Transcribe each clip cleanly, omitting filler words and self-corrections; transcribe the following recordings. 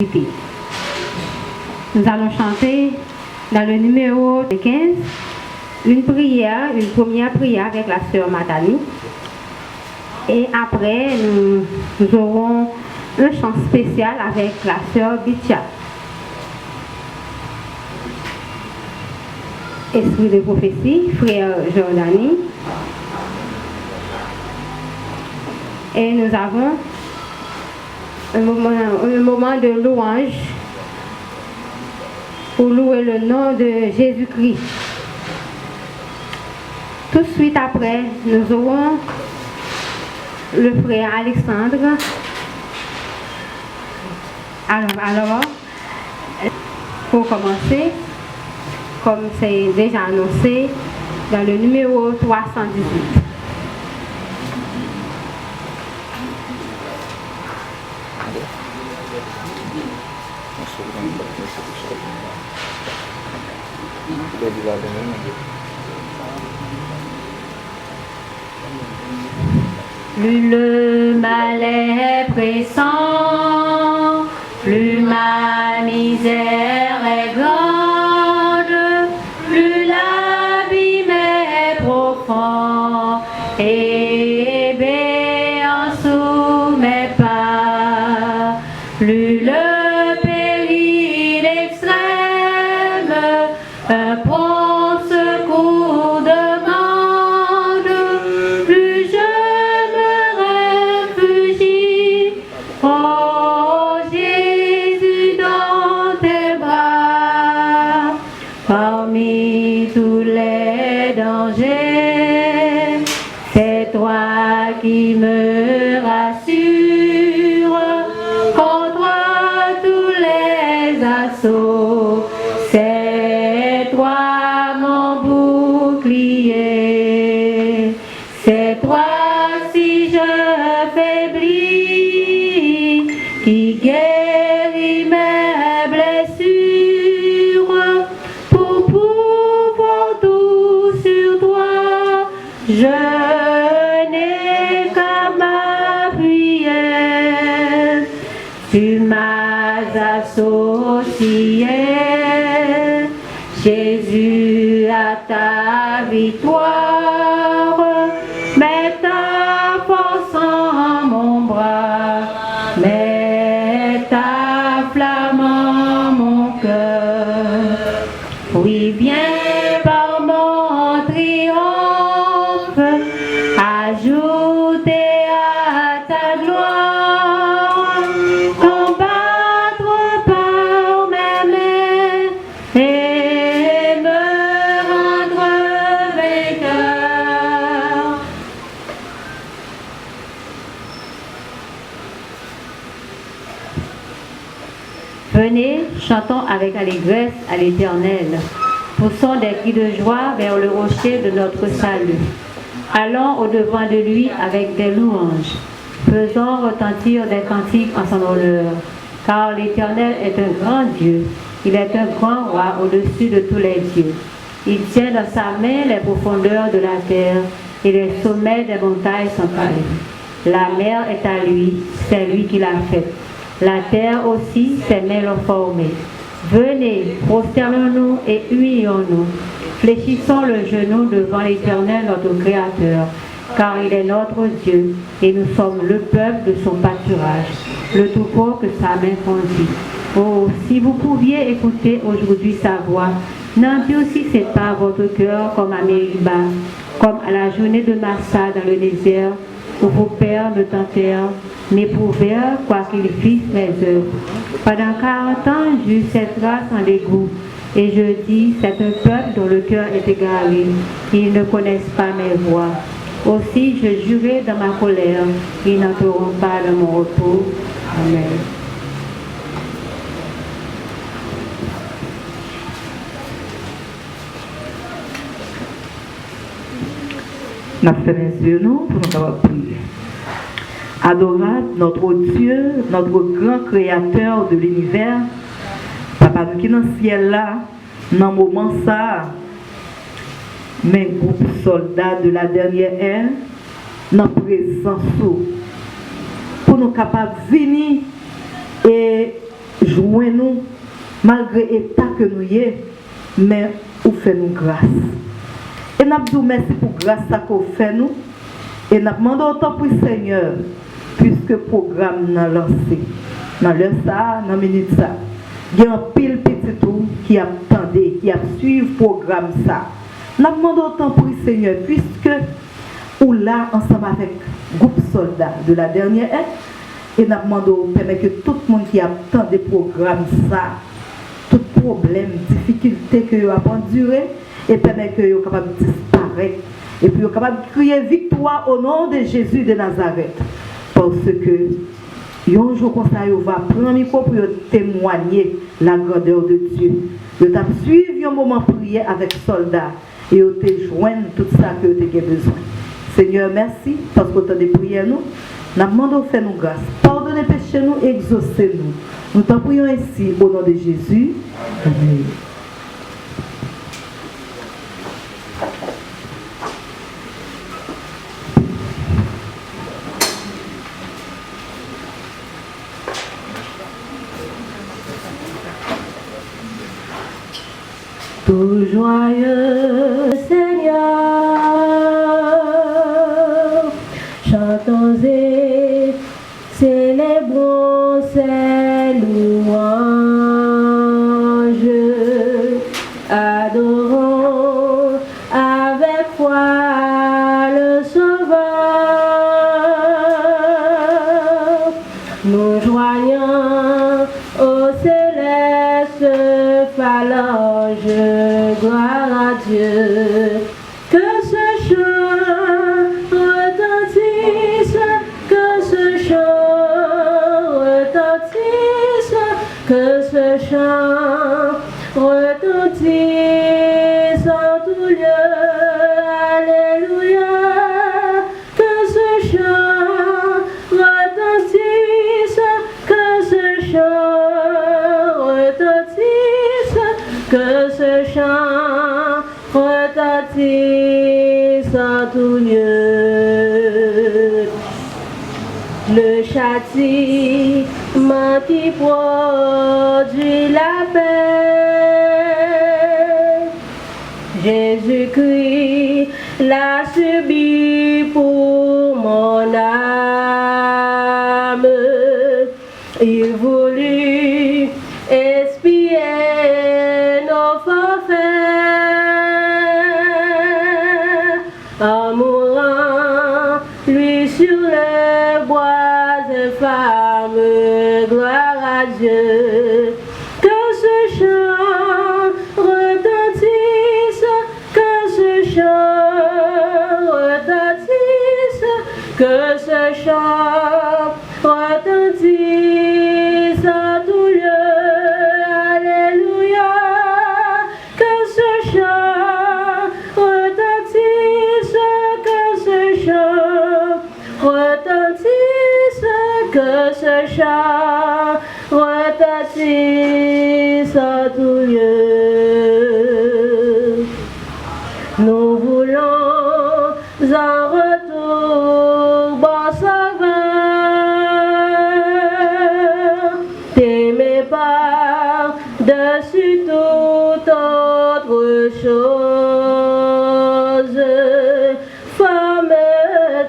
Nous allons chanter dans le numéro 15 une première prière avec la sœur Madani. Et après, nous aurons un chant spécial avec la sœur Bitia. Esprit de prophétie, frère Jordani. Et nous avons un moment de louange pour louer le nom de Jésus-Christ. Tout de suite après, nous aurons le frère Alexandre. Alors, pour commencer, comme c'est déjà annoncé, dans le numéro 318. Plus le mal est pressant, plus ma misère est grande, plus l'abîme est profond et béant sous mes pas, plus le péril extrême un prompt secours demande, plus je me réfugie, oh Jésus, dans tes bras. Parmi tous les dangers, c'est toi qui me rassures, contre tous les assauts. C'est toi mon bouclier, c'est toi si je faiblis, qui guérit mes blessures, pour pouvoir tout sur toi, je n'ai qu'à m'appuyer. Tu m'as associé, Jésus, à ta victoire, mets ta force en mon bras, mets ta flamme en mon cœur. Oui, viens par mon triomphe, ajouter à ta gloire, combattre par mes mains et me rendre vainqueur. Venez, chantons avec allégresse à l'Éternel. Poussons des cris de joie vers le rocher de notre salut. Allons au-devant de lui avec des louanges. Faisons retentir des cantiques en son honneur. Car l'Éternel est un grand Dieu. Il est un grand roi au-dessus de tous les dieux. Il tient dans sa main les profondeurs de la terre et les sommets des montagnes sont à lui. La mer est à lui, c'est lui qui l'a faite. La terre aussi, ses mains l'ont formée. Venez, prosternons-nous et humilions-nous. Fléchissons le genou devant l'Éternel, notre Créateur, car il est notre Dieu et nous sommes le peuple de son pâturage, le troupeau que sa main conduit. Oh, si vous pouviez écouter aujourd'hui sa voix, n'endurcissez pas votre cœur comme à Mériba, comme à la journée de Massa dans le désert, où vos pères me tentèrent, m'éprouvèrent, quoiqu'ils fissent mes œuvres. Pendant 40 ans, j'eus cette race en dégoût, et je dis, c'est un peuple dont le cœur est égaré, ils ne connaissent pas mes voies. Aussi, je jurai dans ma colère, ils n'entreront pas dans mon repos. Amen. Nous faisons les yeux nous pour nous avoir prié. Adorable, notre Dieu, notre grand créateur de l'univers, Papa, nous qui dans le ciel là, dans le moment ça, mais groupe soldats de la dernière ère, dans la présence pour nous capables de venir et joignez-nous malgré l'état que nous y mais vous faites nous grâce. Et nous vous merci pour grâce que vous faites nous. Et nous demandons autant pour le Seigneur, puisque le programme n'a lancé. Dans l'heure ça, dans la minute ça. Il y a un pile petit tout qui attendait, qui a suivi le programme ça. Nous demandons autant pour le Seigneur, puisque ou là, ensemble avec le groupe soldats de la dernière aide, et nous demandons permettre que tout le monde qui attend des programmes ça, tout problème, difficulté que vous avez enduré, et permettre que vous capable de disparaître. Et puis vous capable de crier victoire au nom de Jésus de Nazareth. Parce que un jour comme ça, vous va prendre un micro pour témoigner la grandeur de Dieu. Vous avez suivi un moment de prière avec soldats et vous avez joint tout ça que vous avez besoin. Seigneur, merci parce que vous avez prié nous. Nous demandons de faire nous grâce. Pardonnez péché nous, exaucez-nous. Nous t'en prions ainsi au nom de Jésus. Amen. Tout joyeux Seigneur, chantons et célébrons ses louanges, adorons avec foi le Sauveur, nous joignons au céleste phalange. Gloire à Dieu, que ce chant retentisse, que ce chant retentisse, que ce chant retentisse en tout lieu. Alléluia, que ce chant retentisse, que ce chant retentisse, que ce chant retentisse en tout lieu. Le châtiment qui produit la paix, Jésus-Christ l'a subi pour mon âme. Il voulut expier nos forfaits en mourant lui sur le bois infâme. Gloire à Dieu, que ce chant retentisse, que ce chant retentisse, que ce chant retentisse en tout lieu. Alléluia, que ce chant retentisse, que ce chant retentisse, que ce chant retentisse en tout lieu. Nous voulons en retour, bon sauveur, t'aimer par-dessus toute autre chose. Forme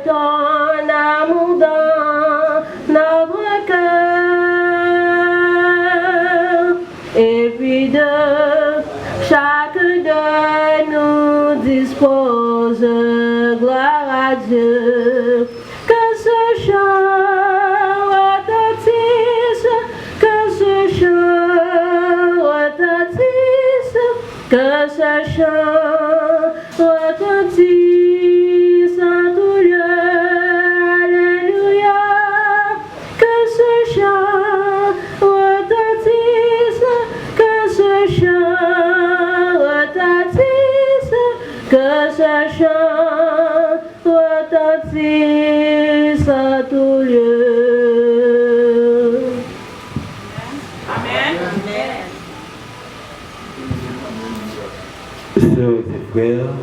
ton amour dans notre cœur, et puis de chaque de nous dispose. Gloire à Dieu, que ce chant retentisse, que ce chant retentisse, que ce chant retentisse en tout lieu. Alléluia, que ce chant retentisse, que ce chant retentisse, que ce chant retentisse en tout lieu. Sœurs et frères,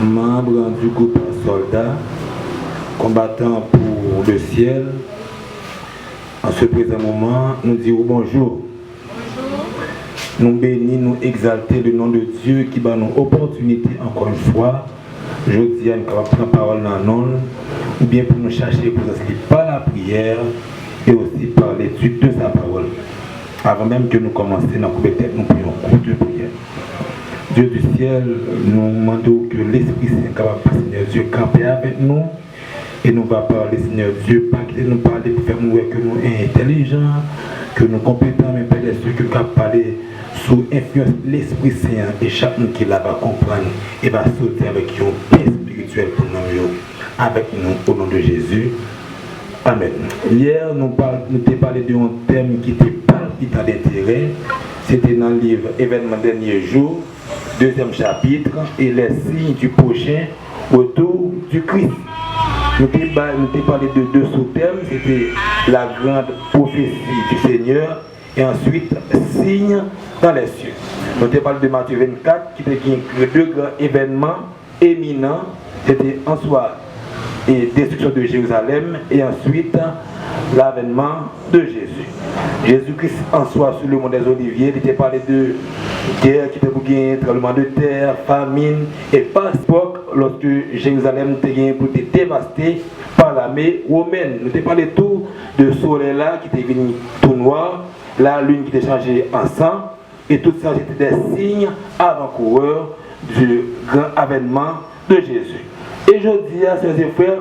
membres du groupe soldats, combattant pour le ciel, En ce présent moment, nous disons bonjour. Nous bénissons, nous exalter le nom de Dieu qui va nous opportunité encore une fois. Je dis à nous prendre la parole dans non, ou bien pour nous chercher pour nous par la prière et aussi par l'étude de sa parole. Avant même que nous commencions dans la tête, nous prions coup de prière. Dieu du ciel, nous demandons que l'Esprit Saint capable, Seigneur Dieu, camper avec nous. Et nous va parler, Seigneur Dieu, pas qu'il nous parle pour faire mourir que nous sommes intelligents, que nous compétents, mais Père des cieux, que nous parler sous influence de l'Esprit Saint et chacun qui là va comprendre et va sauter avec une paix spirituelle pour nous, avec nous, au nom de Jésus. Amen. Hier, nous avons parlé d'un thème qui était palpitant d'intérêt. C'était dans le livre Événements dernier jour, 2e chapitre, et les signes du prochain retour du Christ. Nous avons parlé de deux sous-thèmes, c'était la grande prophétie du Seigneur et ensuite signe dans les cieux. Nous avons parlé de Matthieu 24 qui était deux grands événements éminents, c'était en soi et destruction de Jérusalem et ensuite l'avènement de Jésus. Jésus-Christ en soi sur le mont des Oliviers, il était parlé de guerre qui était pour gagner, tremblement de terre, famine et pas époque lorsque Jérusalem était gagné pour être dévasté par l'armée romaine. Nous avons parlé tout de soleil là qui était venu tout noir, la lune qui était changée en sang et tout ça c'était des signes avant-coureurs du grand avènement de Jésus. Et je dis à ces frères,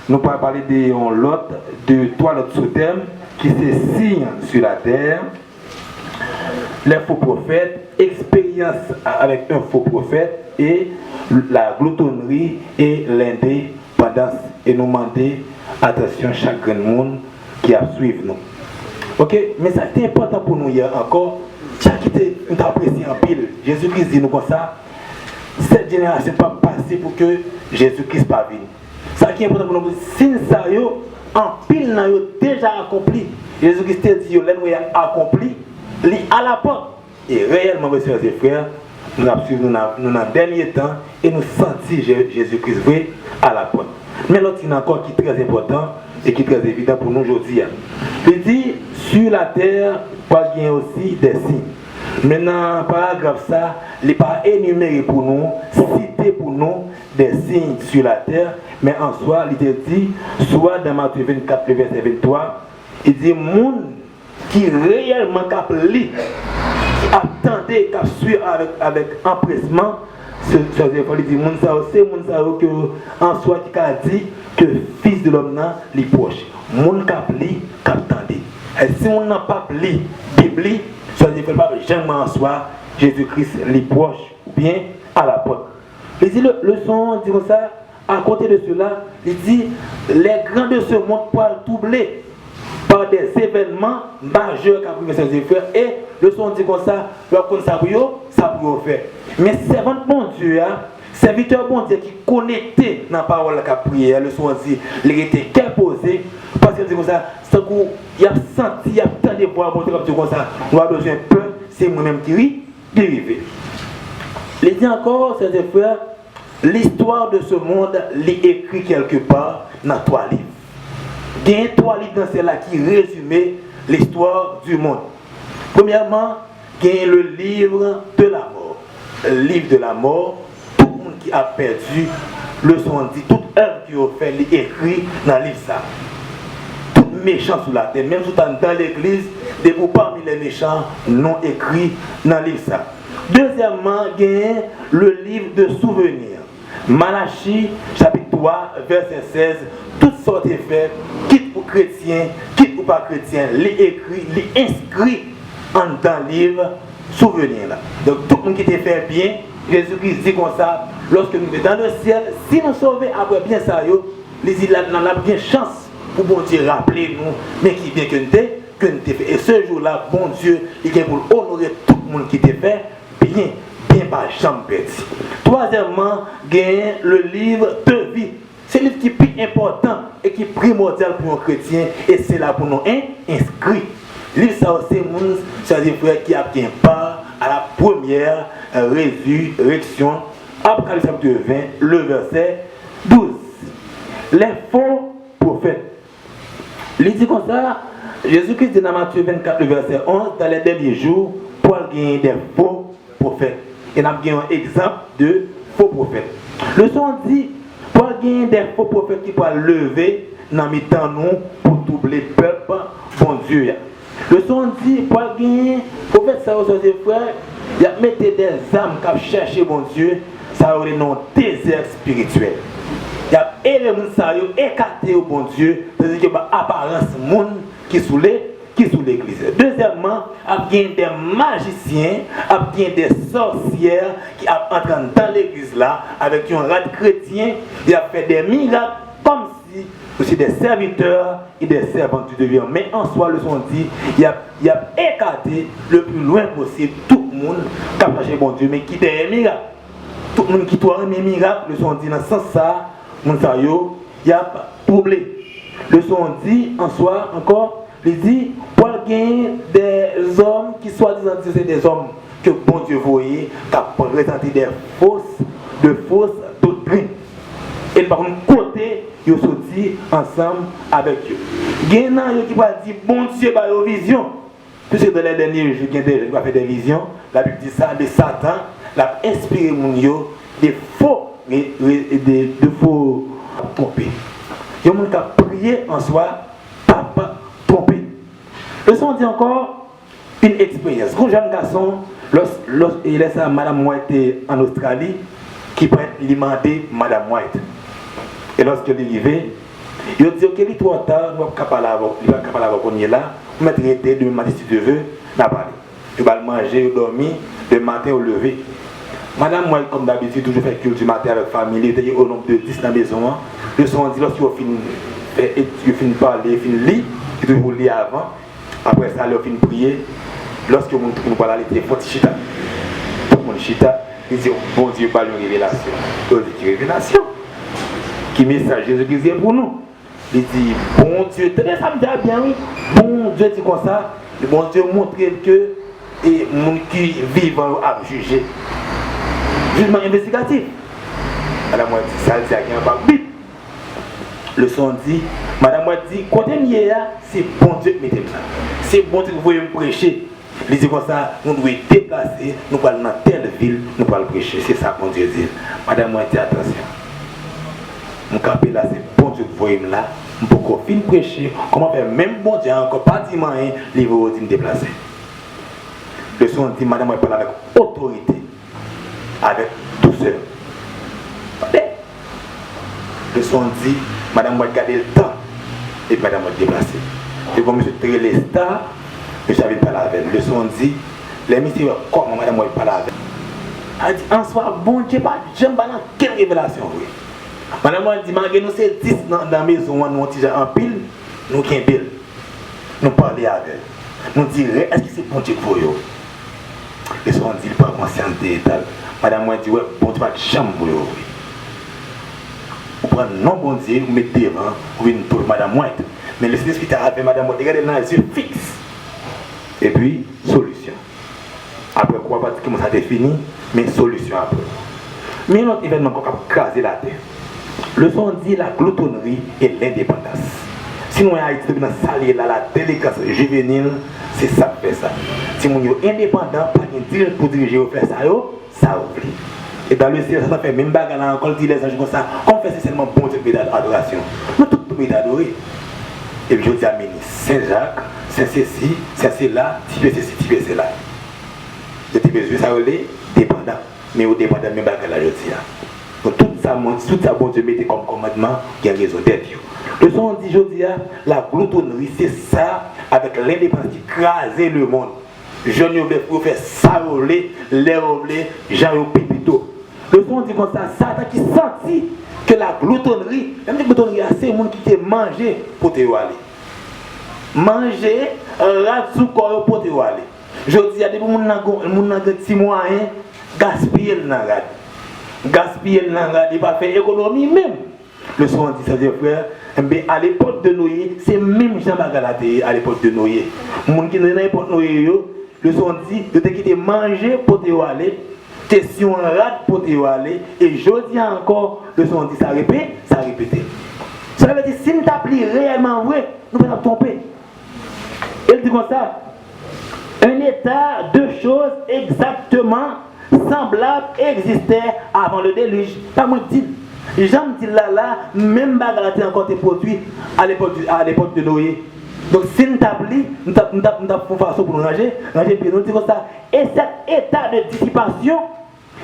nous allons parler de trois autres sous-thèmes qui se signent sur la terre, les faux prophètes, expérience avec un faux prophète et la gloutonnerie et l'indépendance. Et nous demander attention à chaque grand monde qui a suivi nous. Ok, mais ça c'est important pour nous hier encore. Chaque qui nous apprécie en pile. Jésus-Christ dit nous comme ça. Cette génération n'est pas passée pour que Jésus-Christ pas vienne. Ça qui est important pour nous, si ça en pile n'a déjà accompli. Jésus-Christ a dit nous accompli, il à la porte. Et réellement, mes soeurs et frères, nous avons dans le dernier temps et nous sentons Jésus-Christ vrai à la porte. Mais l'autre qui est encore qui est très important et qui est très évident pour nous aujourd'hui. Il dit sur la terre, il y a aussi des signes. Maintenant, le paragraphe ça, il n'est pas énuméré pour nous, cité pour nous des signes sur la terre, mais en soi, il est dit, soit dans Matthieu 24, verset 23, il dit, monde qui réellement lit, qui attendait, qui suit avec empressement, il dit, monde ça aussi, monde ça que en soi qui a dit que fils de l'homme est proche. Monde qui lit, qui attendait. Et si on n'a pas lu Bible, ça ne fait pas jamais en soi, Jésus-Christ est proche ou bien à la porte. Il dit, le son dit comme ça, à côté de cela, il dit, les grands de ce monde pourront doubler par des événements majeurs qu'a pris ses frères. Et le son dit comme ça, leur compte ça pour faire. Mais servant bon Dieu, serviteur bon Dieu qui connecté dans la parole qu'a prié, le son dit, il était posé. Parce que c'est comme ça, il a senti, il a tant de voix comme ça, on a besoin de peu, c'est moi-même qui dérivé. Il dit encore, ses frères, l'histoire de ce monde est écrite quelque part dans 3 livres. Il y a 3 livres dans celle-là qui résument l'histoire du monde. Premièrement, il y a le livre de la mort. Le livre de la mort, tout le monde qui a perdu le son dit, toute œuvre qui a fait est écrit dans le livre ça. Méchants sous la terre, même si dans l'église, des mots parmi les méchants non écrits dans le livre ça. Deuxièmement, il y a le livre de souvenirs. Malachie, chapitre 3, verset 16, toutes sortes de faits, quitte pour chrétiens, quitte pour pas chrétiens, les écrits, les inscrits dans le livre souvenirs là. Donc tout le monde qui te fait bien, Jésus-Christ dit comme ça, lorsque nous sommes dans le ciel, si nous sauvons après bien ça, les îles là, on a bien chance. Pour bon Dieu rappeler nous, mais qui vient que nous fait. Et ce jour-là, bon Dieu, il vient pour honorer tout le monde qui t'a fait bien par chambre petit. Troisièmement, gagner le livre de vie. C'est le livre qui est plus important et qui est primordial pour un chrétien, et c'est là pour nous inscrits. Le livre ça aussi, c'est des frères qui a bien part à la première résurrection. Apocalypse chapitre 20, le verset 12. Les faux prophètes. Il dit comme ça, Jésus-Christ dit dans Matthieu 24, le verset 11, dans les derniers jours, Paul gagne des faux prophètes. Et nous avons un exemple de faux prophètes. Le son dit, Paul gagne des faux prophètes qui peuvent lever dans le temps nous pour doubler le peuple, bon Dieu. Le son dit, Paul gagne, prophète, ça aussi, frères, il a mis des âmes qui cherchent bon Dieu, ça aurait un désert spirituel. Il y a des gens qui écarté au bon Dieu, c'est-à-dire qu'il y a apparence monde qui sous l'église. Deuxièmement, il y a des magiciens, il y a des sorcières qui entrent dans l'église là, avec un rat chrétien, il a fait des miracles comme si aussi des serviteurs et des servantes du devient. Mais en soi, le son dit, il a écarté le plus loin possible tout le monde qui a cherché bon Dieu, mais qui des miracles. Tout le monde qui doit aimer miracles, le son dit dans ce sens ça, il y a problème. Le son dit en soi encore, il dit, pour gagner des hommes qui soi-disant c'est des hommes que bon Dieu voyait, qui ont présenté des fausses doctrines. Et par contre, côté, ils sont sortis ensemble avec eux. Il y a des gens qui vont dire, bon Dieu, par vos visions. Puisque dans les derniers jours, il y a des gens qui vont faire des visions. La Bible dit ça, de Satan, l'a inspiré des faux trompés. Il y a des gens qui ont prié en soi, pas trompé. Le son dit encore une expérience. Quand jeune garçon, lorsqu'il laisse Madame White en Australie, qui peut alimenter Madame White. Et lorsqu'il est arrivé, il dit ok, il est trop tard, il va parler avec on est là, on va traiter de matin si tu veux, n'a pas parlé. Il va manger, il dormir, le matin au lever. Madame White, comme d'habitude, toujours fait culte du matin avec la famille, il y a au nombre de 10 dans la maison. Le son dit lorsqu'il finit de parler, il finit de lire, il toujours lire avant. Après ça, il finit de prier. Lorsque mon parle, il était fort chita. Tout le monde chita. Il dit, bon Dieu, pas une révélation. Il dit, révélation. Qui message Jésus-Christ est pour nous. Il dit, bon Dieu, ça me dit bien, oui. Bon Dieu dit comme ça. Le bon Dieu montre que les gens qui vivent à juger. Jugement investigatif. Madame moi dit, ça dit à qui pas vite. Le son dit, Madame moi dit, quand on est là, c'est bon Dieu qui met ça. C'est bon Dieu que vous voulez me prêcher. Il dit comme ça, nous devons déplacer, nous allons dans telle ville, nous allons prêcher. C'est ça que Dieu dit. Madame, moi, attention. Mon campé là, c'est bon Dieu que vous voyez là. Nous pouvons finir prêcher. Comment faire même bon Dieu, encore pas dit rien, il va me déplacer. Le son dit, Madame, moi, parle avec autorité, avec douceur. Le son dit, Madame, moi, garder le temps, et Madame, moi, déplacer. Et comme M. les stars, je savais pas la veille. Le son dit, les messieurs, comment madame moi pas la veille. Elle dit, en soi, bon Dieu, j'aime pas dans quelle révélation, oui. Madame moi dit, malgré nous, c'est 10 dans la maison, nous avons en pile, nous qui pile. Nous parlons avec. Nous disons, est-ce que c'est bon Dieu pour vous? Le son dit, pas conscience d'état. Madame moi dit, ouais, bon Dieu, pas de chambre pour vous. Vous prenez non bon Dieu, vous mettez devant, vous venez pour madame White. Mais le Seigneur qui a avec madame White, regardez dans les yeux fixes. Et puis, solution. Après quoi, pas comment ça définit, mais solution après. Mais notre événement qu'on a crasé la terre. Le son dit la gloutonnerie et l'indépendance. Sinon, il y a Haïti dans salier là, la délicatesse juvénile, c'est ça qui fait ça. Si on est indépendant, pas de dire pour diriger ou faire ça, ça oublie. Et dans le ciel, ça fait même bagarre là, encore dit les anges comme ça, qu'on fait c'est seulement bon Dieu d'adoration. Nous tous nous d'adorer. Et puis je dis à Saint-Jacques, Saint-Cécile, Saint-Céla, type ceci, type cela. Je dis besoin ça est dépendant, mais au dépendant même bagarre là je dis. Donc tout ça bon Dieu mettez comme commandement, il y a raison d'être. Le son dit je dis la gloutonnerie c'est ça avec l'indépendance qui crase le monde. Je ne vais pas faire ça les roblés, j'en plutôt. Le son dit comme ça, Satan qui sentit que la gloutonnerie, même la gloutonnerie, c'est le monde qui te mangé pour te aller. Manger, rat sous corps pour te aller. Je dis à des gens qui ont des petits moyens, gaspiller le nagad. Gaspiller le nagad, il va faire économie même. Le son dit ça, frère, à l'époque de Noé, c'est même Jean Bagalaté à l'époque de Noé. Les gens qui sont dans l'époque de Noé, le son dit, de te quitter manger pour te aller. Question rate pour te aller et je dis encore le son dit ça répète. Ça veut dire si nous t'appliquons réellement vrai, nous ne pouvons pas tromper. Il dit comme ça, un état de choses exactement semblable existait avant le déluge. Pas moi dit. J'aime dire là, même bagarre a encore été produit à l'époque de Noé. Donc si nous t'appliquons, nous avons façon pour nous ranger, puis nous disons comme ça. Et cet état de dissipation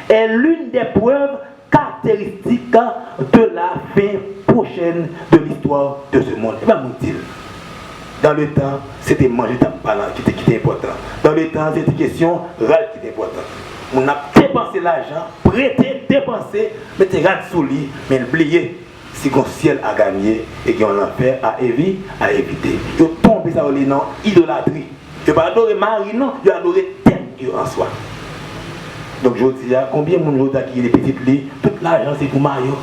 est l'une des preuves caractéristiques de la fin prochaine de l'histoire de ce monde. Et bien, nous dit, dans le temps, c'était manger ta balance qui était important. Dans le temps, c'était question râle qui était important. On a dépensé l'argent, prêté, dépensé, mais tu râle sous lit, mais oublié. Si le ciel a gagné et qu'on l'enfer a évité. Il tombe ça dans l'idolâtrie. Il ne pas adorer Marie, non, il adorer tête en soi. Donc je dis, combien de monde qui est des petites lits, tout l'argent c'est pour Mario,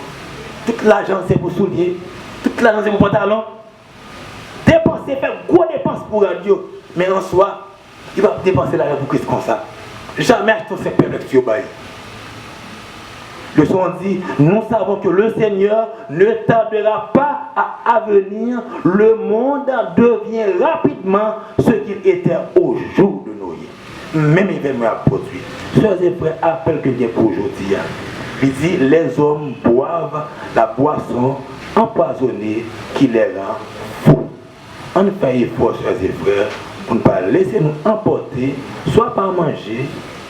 tout l'argent c'est pour souliers, tout l'argent c'est pour pantalon. Dépenser, faire gros dépenses pour radio, mais en soi, il va dépenser l'argent pour Christ comme ça. Jamais acheter ses perpétuels au bail. Le son dit, nous savons que le Seigneur ne tardera pas à venir. Le monde devient rapidement ce qu'il était au jour de Noé. Même événement a produit. Sœurs et frères, appel que j'ai pour aujourd'hui. Il dit, les hommes boivent la boisson empoisonnée qui les rend fous. On fait effort, sœurs et frères, pour ne pas laisser nous emporter, soit par manger,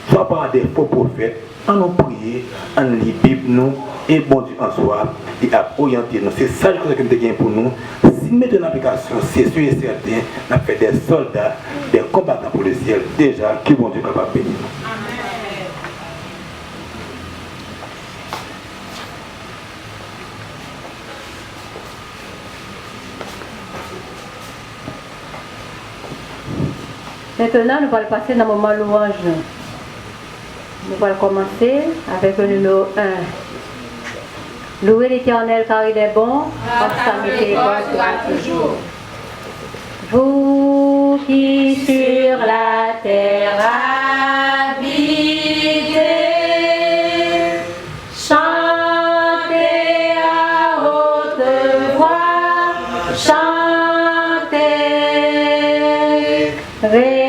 soit par des faux prophètes. On nous prie, on lit Bible nous, et bon Dieu en soi, et à orienter nous. C'est ça que nous avons pour nous. Si nous mettons en application, c'est sûr et certain, on a fait des soldats, des combattants pour le ciel, déjà, qui bon Dieu capable de bénir nous. Maintenant, nous allons passer dans le moment louange. Nous allons commencer avec le numéro 1. Louez l'Éternel car il est bon, car sa miséricorde sera toujours. Vous qui sur la terre habitez, chantez à haute voix, chantez, réjouis.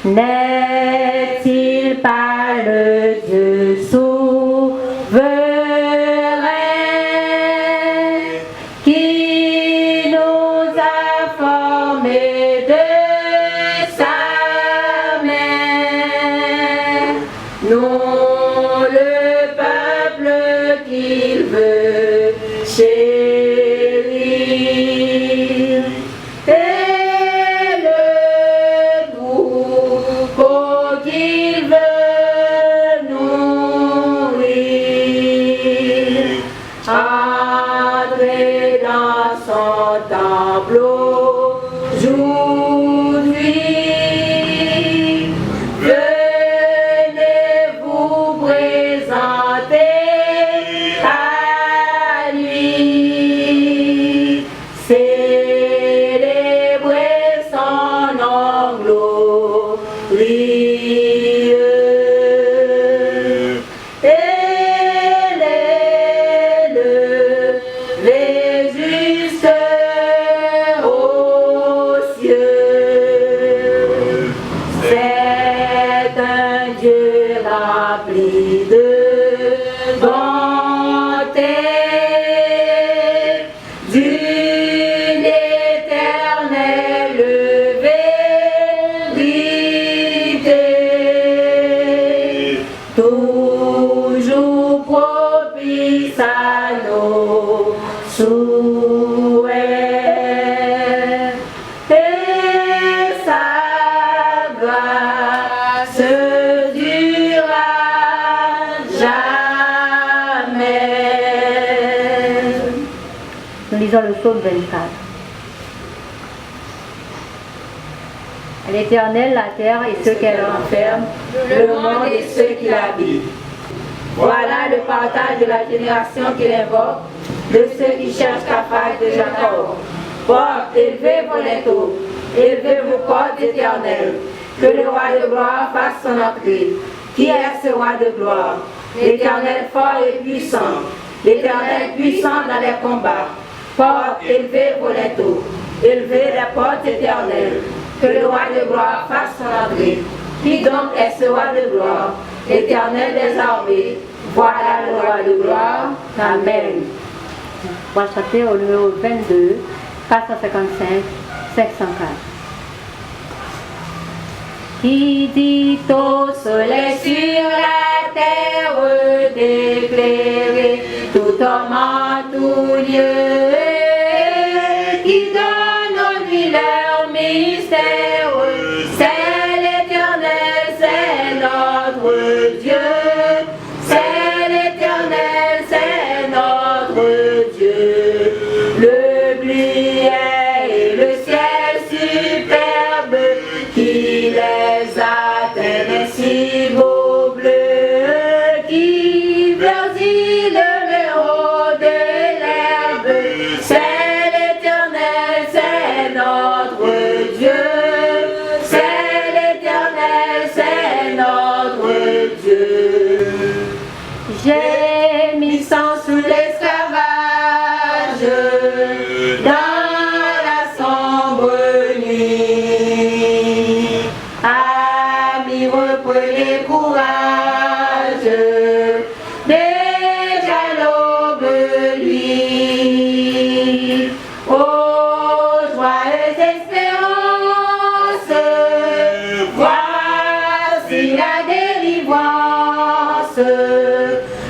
N'est-il pas le Dieu souverain qui nous a formés de sa main, nous le peuple qu'il veut chérir. Qu'il veut nourrir, entrez dans son temple aujourd'hui, venez vous présenter à lui, célébrez son nom glorieux. Toujours propice à nos souhaits, et sa grâce durera jamais. Nous lisons le psaume 24. À l'Éternel, la terre et ceux qu'elle renferme, le monde et ceux qui l'habitent. Voilà le partage de la génération qu'il invoque, de ceux qui cherchent la face de Jacob. Porte, élevez vos linteaux, élevez vos cordes éternelles, que le roi de gloire fasse son entrée. Qui est ce roi de gloire? L'Éternel fort et puissant, l'Éternel puissant dans les combats. Portes élevées vos les tours, élevez les portes éternelles. Que le roi de gloire fasse son entrée. Qui donc est ce roi de gloire? L'Éternel des armées. Voilà le roi de gloire. Amen. On va chanter au numéro 22, 455, 504. Qui dit au soleil sur la terre d'éclairer tout homme en tout lieu, qui donne aux nuits leur mystère, c'est l'Éternel, c'est notre Dieu, c'est l'Éternel, c'est notre Dieu. Le bleuet et le ciel superbe qui les atteignent si beau bleu, qui verdit le méo de l'herbe, c'est l'Éternel, c'est notre Dieu, c'est l'Éternel, c'est notre Dieu. J'ai mis sang sous l'esclavage dans la sombre nuit. Amis, reprenez courage, déjà l'aube lui. Oh, joyeuse espérance, voici la délivrance.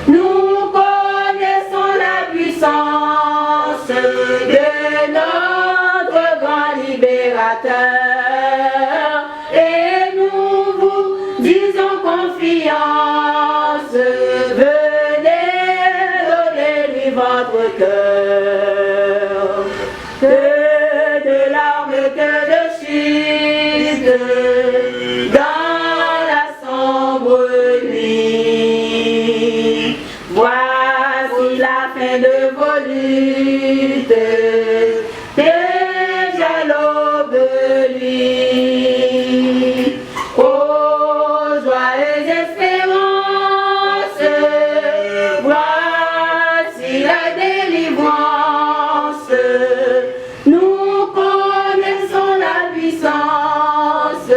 Nous connaissons la puissance de notre grand libérateur et nous vous disons confiance. Venez donner lui votre cœur. Que de larmes, que de chute dans la sombre nuit. Voici la fin de vos luttes, déjà l'aube lui. Oh, joyeuse espérance, voici la délivrance. Nous connaissons la puissance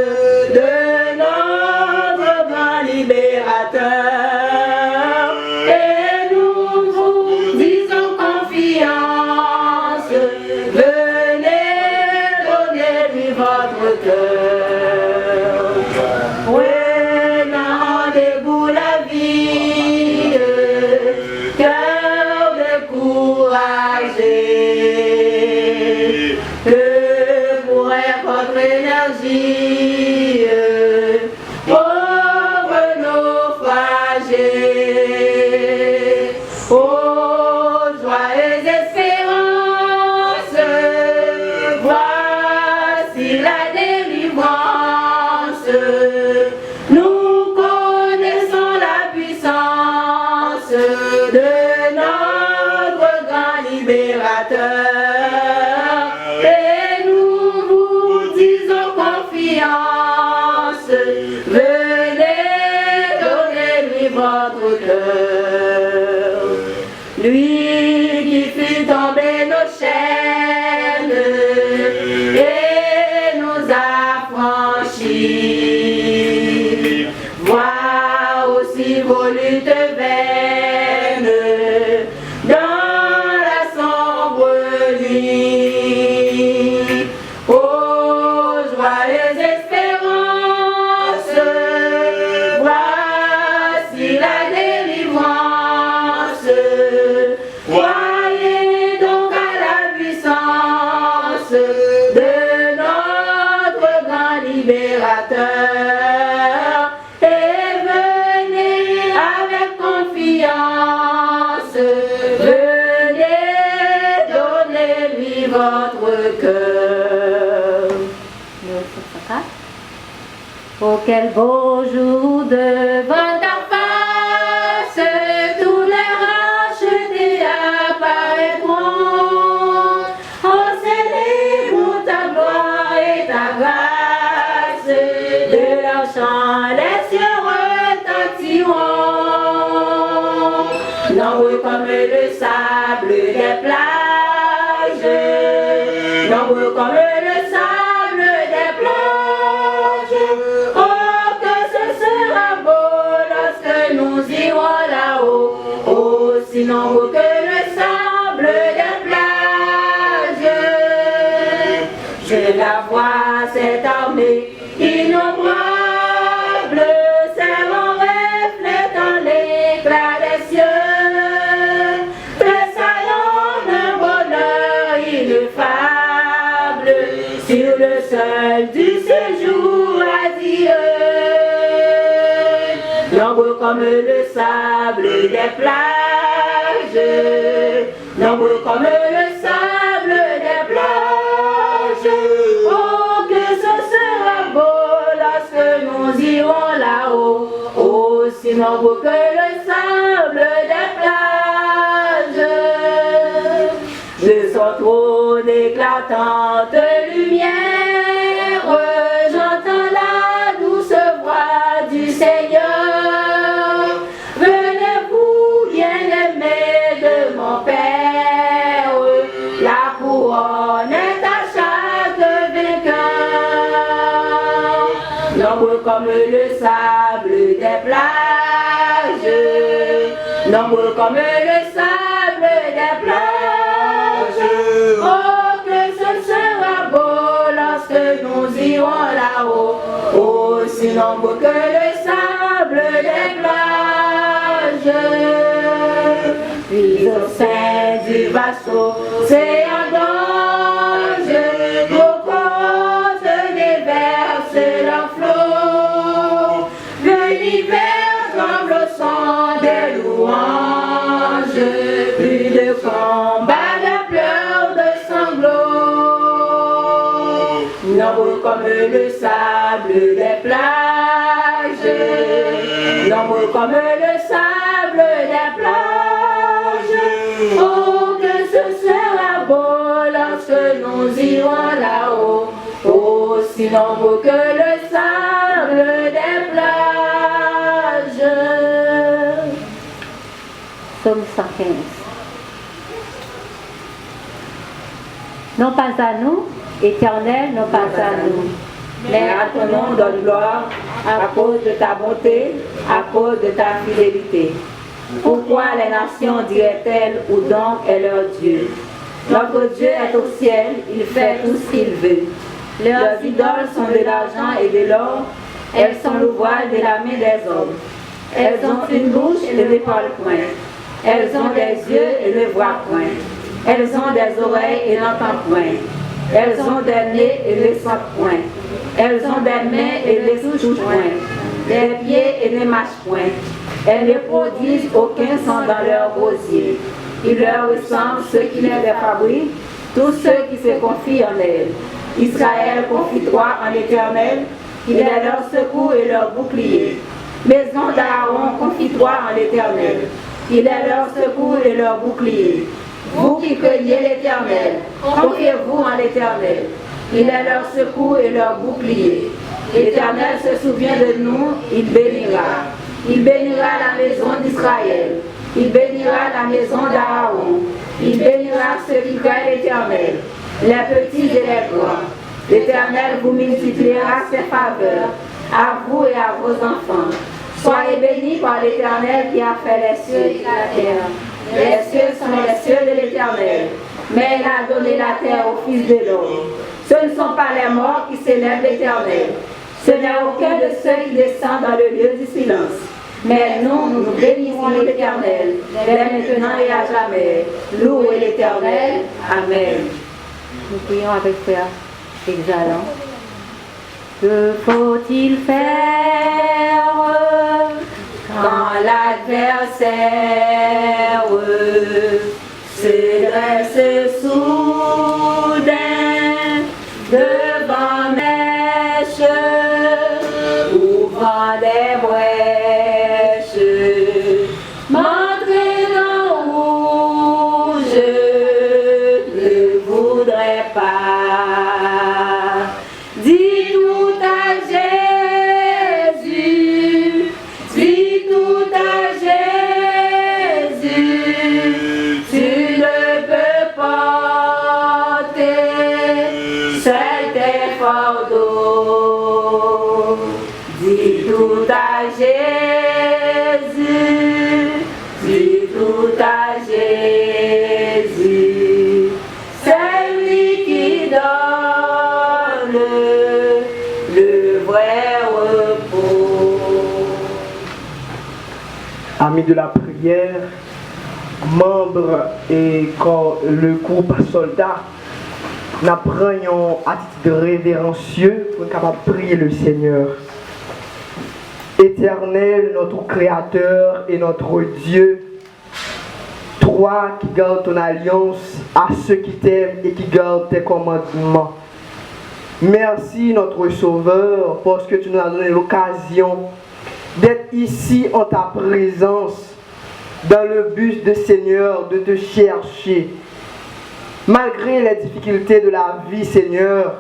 de notre grand libérateur et nous vous disons confiance. Venez donner lui votre cœur. Prenant rendez-vous la vie, cœur découragé, que pourrait votre énergie, pauvre naufragé. Oh, joyeuse espérance, voici la délivrance. Nous connaissons la puissance de notre grand libérateur et nous vous disons confiance. Venez donner lui votre cœur. Lui qui fit tomber nos chaînes et nous a franchis. Vois aussi vos luttes vaines dans la sombre nuit. Oh, joyeuse espérance, voici la délivrance. Croyez donc à la puissance de notre grand libérateur et venez avec confiance. Venez donner lui votre cœur. Oh, quel beau jour devant ta face, tous les rachetés apparaîtront. Oh, célèbre ta gloire et ta grâce. De nombreux comme le sable des plages, nombreux comme le sable des plages. Oh, que ce sera beau lorsque nous irons là-haut, aussi nombreux que le sable des plages. Je la vois, cette armée innombrable, servant reflétant l'éclat des cieux, tressaillant d'un bonheur ineffable sur le sol du séjour adieu. Nombreux comme le sable des plages, nombreux comme le sable des plages. Oh, que ce sera beau lorsque nous irons là-haut, aussi nombreux que le sable des plages. De son trône éclatante lumière, j'entends la douce voix du Seigneur. Venez-vous, bien-aimés de mon Père, la couronne est à chaque vainqueur. Nombreux comme le sable des plages, nombreux comme le sable des plages. Oh, que ce sera beau lorsque nous irons là-haut, aussi nombreux que le sable des plages. Puis au sein du vaisseau, c'est un danger, nos côtes déversent leurs flots. L'univers tremble au son des louanges, plus de combats, de pleurs, de sanglots. Nombreux comme le sable des plages, nombreux comme le sable des plages. Oh, que ce sera beau lorsque nous irons là-haut, aussi nombreux que le sable des plages. Psaume 115. Non pas à nous, Éternel, non pas à nous, Mais à ton nom donne gloire, à cause de ta bonté, à cause de ta fidélité. Pourquoi les nations diraient-elles où donc est leur Dieu? Notre Dieu est au ciel, il fait tout ce qu'il veut. Leurs idoles sont de l'argent et de l'or, elles sont le voile de la main des hommes. Elles ont une bouche et ne parlent point. Elles ont des yeux et ne voient point. Elles ont des oreilles et n'entendent point. Elles ont des nez et ne sentent point. Elles ont des mains et ne touchent point. Des pieds et ne marchent point. Elles ne produisent aucun son dans leurs rosiers. Il leur ressemble ceux qui les fabriquent, tous ceux qui se confient en elles. Israël, confie-toi en l'Éternel, il est leur secours et leur bouclier. Maison d'Aaron, confie-toi en l'Éternel, il est leur secours et leur bouclier. Vous qui craignez l'Éternel, confiez-vous en l'Éternel, il est leur secours et leur bouclier. L'Éternel se souvient de nous, il bénira. Il bénira la maison d'Israël. Il bénira la maison d'Aaron. Il bénira ceux qui craignent l'Éternel, les petits et les grands. L'Éternel vous multipliera ses faveurs, à vous et à vos enfants. Soyez bénis par l'Éternel qui a fait les cieux et la terre. Les cieux sont les cieux de l'Éternel, mais il a donné la terre au Fils de l'homme. Ce ne sont pas les morts qui célèbrent l'Éternel. Ce n'est aucun de ceux qui descendent dans le lieu du silence. Mais nous, nous bénissons l'Éternel, dès maintenant et à jamais. Louez l'Éternel. Amen. Nous prions avec frère exhalant. Que faut-il faire quand l'adversaire se dresse soudain devant mes cheveux, ouvrant des brèches, m'entraînant où je ne voudrais pas. Dis tout à Jésus, dis tout à Jésus. Jésus, dis tout à Jésus, c'est lui qui donne le vrai repos. Amis de la prière, membres et le groupe soldat, nous prenons à titre de révérencieux pour être capable de prier le Seigneur. Éternel, notre Créateur et notre Dieu, toi qui gardes ton alliance à ceux qui t'aiment et qui gardent tes commandements. Merci notre Sauveur parce que tu nous as donné l'occasion d'être ici en ta présence dans le but de Seigneur de te chercher. Malgré les difficultés de la vie, Seigneur,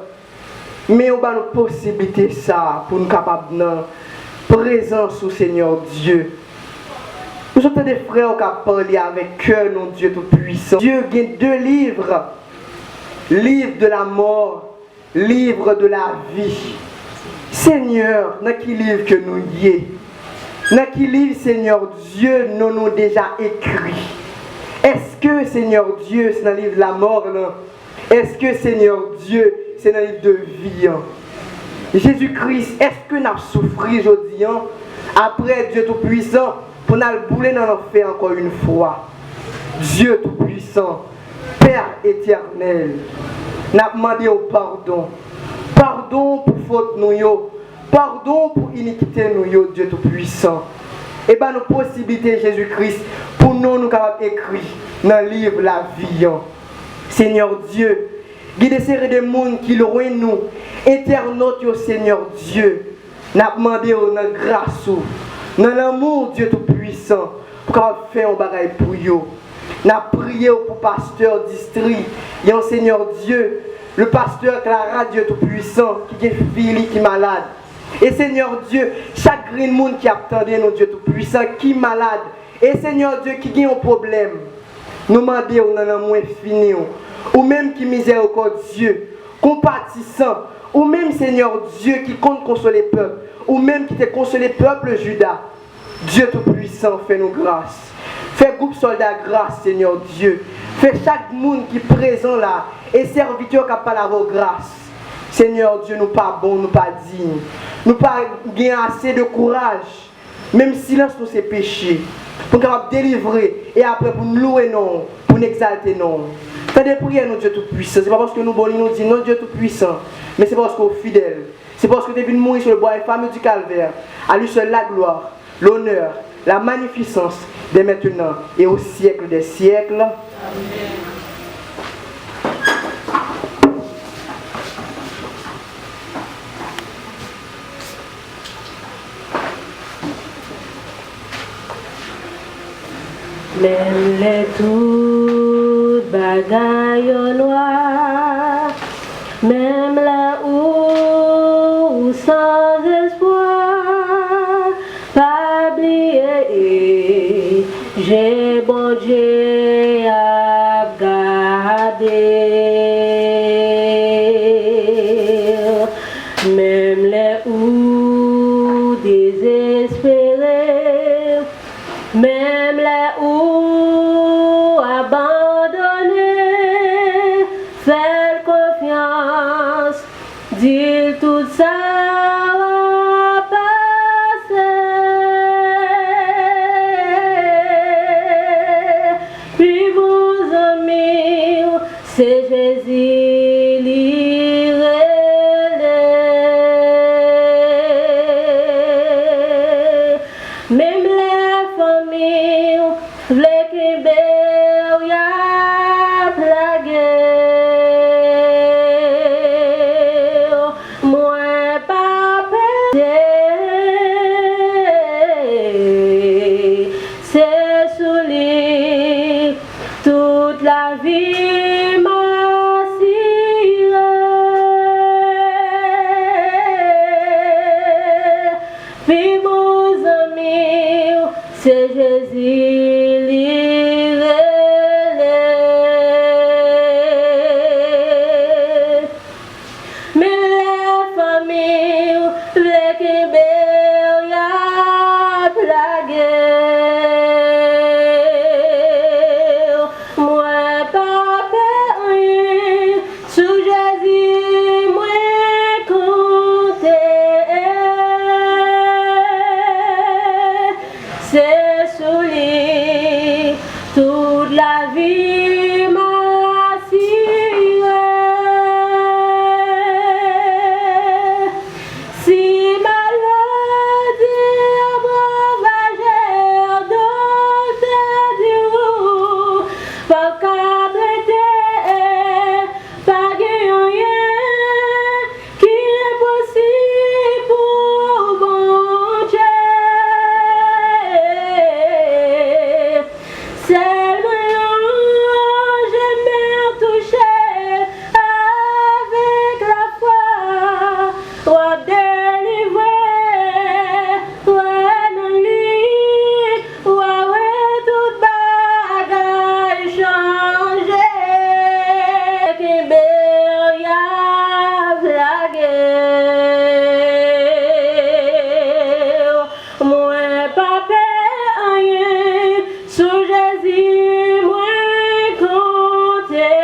mais on a une possibilité ça pour nous capables de présence au Seigneur Dieu. Nous sommes des frères qui ont parlé avec cœur, notre Dieu Tout-Puissant. Dieu a deux livres. Livre de la mort, livre de la vie. Seigneur, dans quel livre que nous y est? Dans quel livre, Seigneur Dieu, nous avons déjà écrit? Est-ce que, Seigneur Dieu, c'est dans le livre de la mort? Est-ce que, Seigneur Dieu, c'est dans le livre de vie? Jésus-Christ, est-ce que nous avons souffert aujourd'hui après Dieu Tout-Puissant pour nous bouler dans l'enfer encore une fois? Dieu Tout-Puissant, Père éternel, nous avons demandé au pardon. Pardon pour faute nous, pardon pour iniquité nous, Dieu Tout-Puissant. Et bien nos possibilités, Jésus-Christ, pour nous capables d'écrire dans le livre la vie. Seigneur Dieu, guide ces des monde qui loin nous, internautes au Seigneur Dieu. Nous avons demandé dans la grâce, dans l'amour Dieu Tout-Puissant, pour faire un bagage pour eux. Nous avons prié pour le pasteur district, et en Seigneur Dieu, le pasteur Clara Dieu Tout-Puissant, qui est fille qui est malade. Et Seigneur Dieu, chaque monde qui attendait notre Dieu Tout-Puissant, qui est malade. Et Seigneur Dieu, qui a un problème, nous demandons dans l'amour infini, ou même qui misère au corps Dieu, compatissant, ou même Seigneur Dieu qui compte consoler le peuple, ou même qui te consolé le peuple Judas. Dieu Tout-Puissant, fais-nous grâce. Fais groupe soldat grâce, Seigneur Dieu. Fais chaque monde qui est présent là, et serviteur qui a pas la grâce. Seigneur Dieu, nous pas bons, nous pas dignes. Nous pas gain assez de courage. Même silence nous c'est péché. Pour nous délivrer et après pour nous louer non, pour nous exalter non. Fais des prières, notre Dieu Tout-Puissant. C'est pas parce que nous bon, nous disons notre Dieu Tout-Puissant, mais c'est parce qu'on est fidèle. C'est parce que tu es venu mourir sur le bois infâme du calvaire. À lui seul la gloire, l'honneur, la magnificence dès maintenant et au siècle des siècles. Amen. Même les toutes bagailles noires, même là où sans espoir, pas oublier, j'ai bon Dieu à garder. Même les où désespérés, même les où abandonnés, fais confiance, dis tout ça va passer. Puis vos amis, c'est Jésus l'irélé. Même les familles, les Québécois, y a la guerre. Moi, pas perdre, c'est sous lui toute la vie m'a puis vos amis, c'est Jésus l'irélé. Mais les familles, les Québécois, la guerre. c'est sous lui toute la vie m'assure. Si maladie ravagère dans tes jours, pas qu'à traiter, pas rien qui est possible pour bon Dieu. Seulement j'aime toucher avec la foi, roi délivrer, roi non lui, roi toute bagaille changer. Qui béria la guerre, moi pas rien, sous Jésus moi compter.